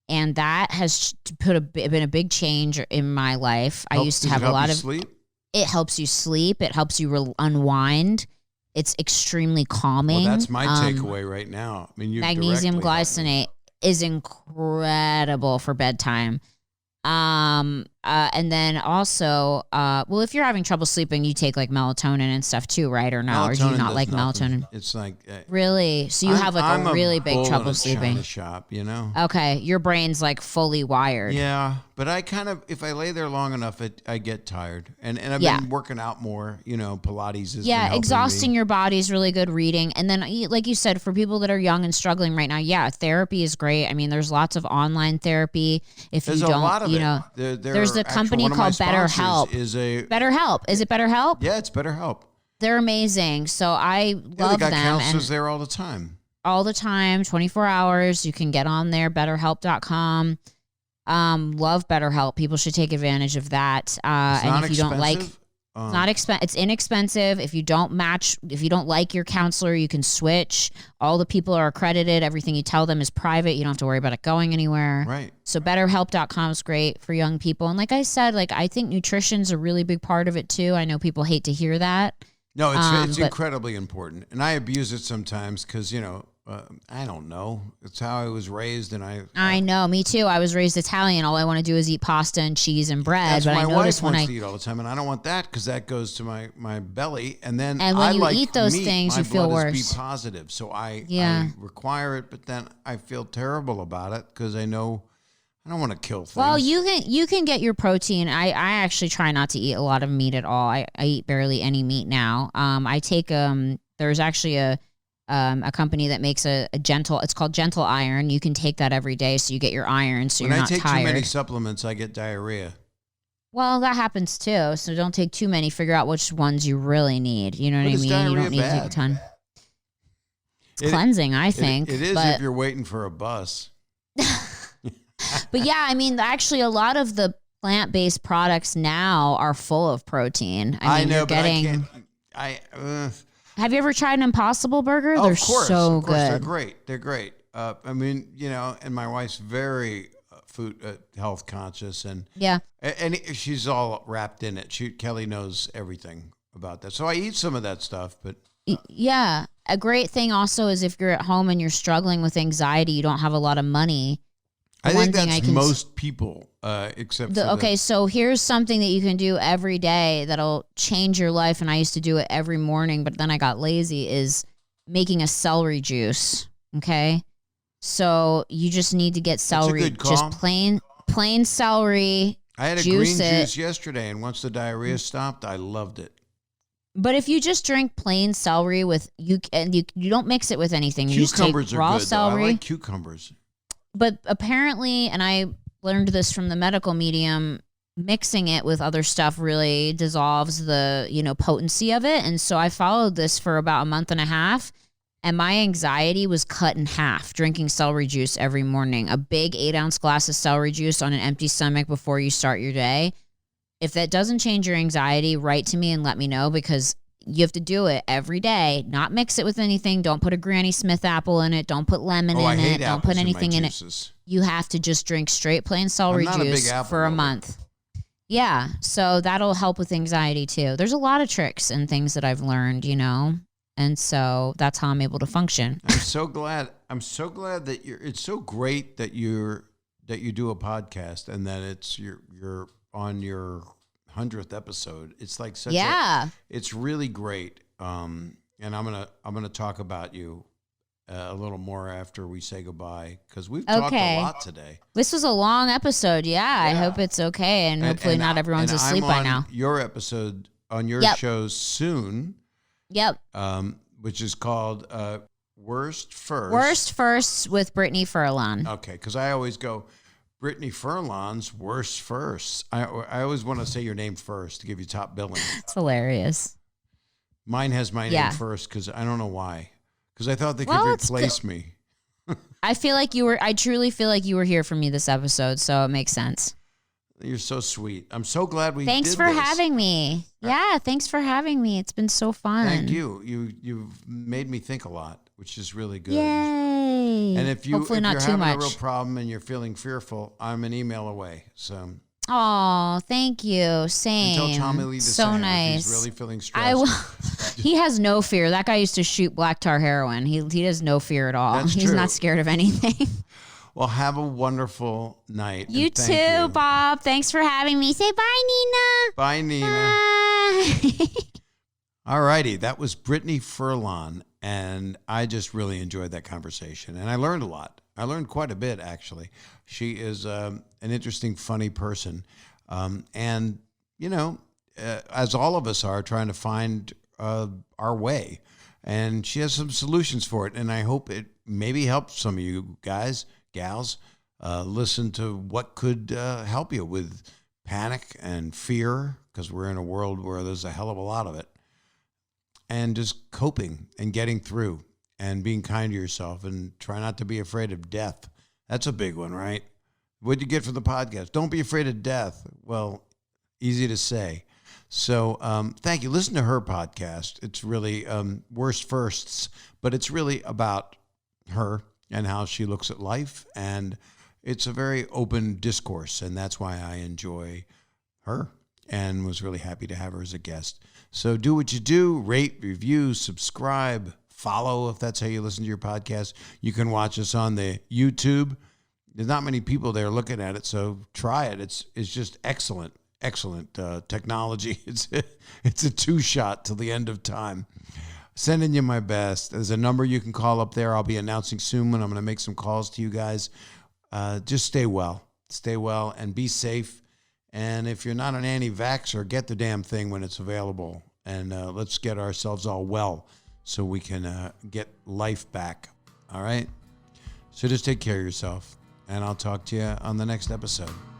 and that has been a big change in my life. I used to have a lot of sleep. It helps you sleep. It helps you unwind. It's extremely calming. Well, that's my takeaway right now. I mean, magnesium glycinate is incredible for bedtime. And then also, if you're having trouble sleeping, you take like melatonin and stuff too, right? Or no? Melatonin, or do you not like nothing. melatonin? It's like really. So you have like I'm a really big trouble in a sleeping. China shop, Okay, your brain's like fully wired. Yeah, but I kind of, if I lay there long enough, I get tired, and I've been working out more. Pilates is exhausting your body is really good. Reading, and then like you said, for people that are young and struggling right now, therapy is great. I mean, there's lots of online therapy. If there's you don't, a lot of it. There's a company called BetterHelp. BetterHelp. Is it BetterHelp? Yeah, it's BetterHelp. They're amazing. So I love they got them. counselors there all the time. All the time, 24 hours. You can get on there, betterhelp.com. Love BetterHelp. People should take advantage of that. And if you don't like, it's not it's inexpensive. If you don't like your counselor, you can switch. All the people are accredited. Everything you tell them is private. You don't have to worry about it going anywhere. Right. So betterhelp.com is great for young people. And like I said, I think nutrition's a really big part of it too. I know people hate to hear that. No, it's incredibly important. And I abuse it sometimes because, I don't know. It's how I was raised, and I know, me too. I was raised Italian. All I want to do is eat pasta and cheese and bread. That's but my I wife noticed wants to eat all the time, and I don't want that because that goes to my belly. And then And when I you like eat those meat, things, my you feel blood is worse. B positive, so I Yeah. require it, but then I feel terrible about it because I know I don't want to kill things. Well, you can get your protein. I actually try not to eat a lot of meat at all. I eat barely any meat now. I take there's actually a company that makes a gentle. It's called Gentle Iron. You can take that every day, so you get your iron, so when you're I not take tired. too many supplements, I get diarrhea. Well, that happens too. So don't take too many. Figure out which ones you really need. You know what But I is mean? You diarrhea don't need to take a bad? ton. It's cleansing, I think. It is but, if you're waiting for a bus. But yeah, I mean, actually, a lot of the plant-based products now are full of protein. I mean, know, you're but getting. I can't. Have you ever tried an Impossible Burger? Oh, They're of course, so of course, good. they're great. They're great. I mean, and my wife's very food health conscious, and Yeah. and she's all wrapped in it. Kelly knows everything about that, so I eat some of that stuff. But Yeah. A great thing also is if you're at home and you're struggling with anxiety, you don't have a lot of money. I One think thing that's I can most people, except for Okay, so here's something that you can do every day that'll change your life. And I used to do it every morning, but then I got lazy, is making a celery juice. Okay. So you just need to get celery, good call. just plain celery. I had a juice green it. juice yesterday, and once the diarrhea stopped, I loved it. But if you just drink plain celery with you don't mix it with anything. You just take Cucumbers are raw good, celery. though. I like cucumbers. But apparently, and I learned this from the medical medium, mixing it with other stuff really dissolves the, potency of it. And so I followed this for about a month and a half, and my anxiety was cut in half drinking celery juice every morning. A big 8-ounce glass of celery juice on an empty stomach before you start your day. If that doesn't change your anxiety, write to me and let me know, because you have to do it every day, not mix it with anything. Don't put a Granny Smith apple in it. Don't put lemon in I it. hate Don't apples put anything in in my it. juices. You have to just drink straight plain celery I'm not a juice big apple for a lover. month. Yeah, so that'll help with anxiety too. There's a lot of tricks and things that I've learned, and so that's how I'm able to function. I'm so glad that it's so great that you do a podcast, and that it's you're on your 100th episode. It's like it's really great. And I'm gonna talk about you a little more after we say goodbye, because we've talked a lot today. This was a long episode. Yeah, I hope it's okay, and hopefully not everyone's asleep by now. Your episode on your show soon. Yep. Which is called Worst First. Worst Firsts with Brittany Furlan. Okay, because I always go Brittany Furlan's Worst Firsts. I always want to say your name first to give you top billing. It's hilarious. Mine has my name first because I don't know why. Because I thought they could replace me. I truly feel like you were here for me this episode, so it makes sense. You're so sweet. I'm so glad we Thanks did for this. having me. Yeah, thanks for having me. It's been so fun. Thank you. You've made me think a lot, which is really good. Yay. And if you're having a real much. problem and you're feeling fearful, I'm an email away. So Oh, thank you. Same. tell Tommy Lee the so same. nice. If he's really feeling stressed. I will. He has no fear. That guy used to shoot black tar heroin. He has no fear at all. That's He's true. not scared of anything. Well, have a wonderful night. You and too, thank you. Bob. Thanks for having me. Say bye, Nina. Bye, Nina. Bye. All righty. That was Brittany Furlan, and I just really enjoyed that conversation, and I learned a lot. I learned quite a bit, actually. She is an interesting, funny person, and, as all of us are, trying to find our way, and she has some solutions for it, and I hope it maybe helps some of you guys, gals, listen to what could help you with panic and fear, because we're in a world where there's a hell of a lot of it, and just coping and getting through and being kind to yourself, and try not to be afraid of death. That's a big one, right? What'd you get from the podcast? Don't be afraid of death. Well, easy to say. So thank you. Listen to her podcast. It's really Worst Firsts, but it's really about her and how she looks at life. And it's a very open discourse. And that's why I enjoy her and was really happy to have her as a guest. So do what you do, rate, review, subscribe, Follow, if that's how you listen to your podcast. You can watch us on the YouTube. There's not many people there looking at it, so try it. It's just excellent technology. It's a 2-shot till the end of time. Sending you my best. There's a number you can call up there. I'll be announcing soon when I'm going to make some calls to you guys. Just stay well. Stay well and be safe. And if you're not an anti-vaxxer, get the damn thing when it's available. And let's get ourselves all well so we can get life back. All right? So just take care of yourself. And I'll talk to you on the next episode.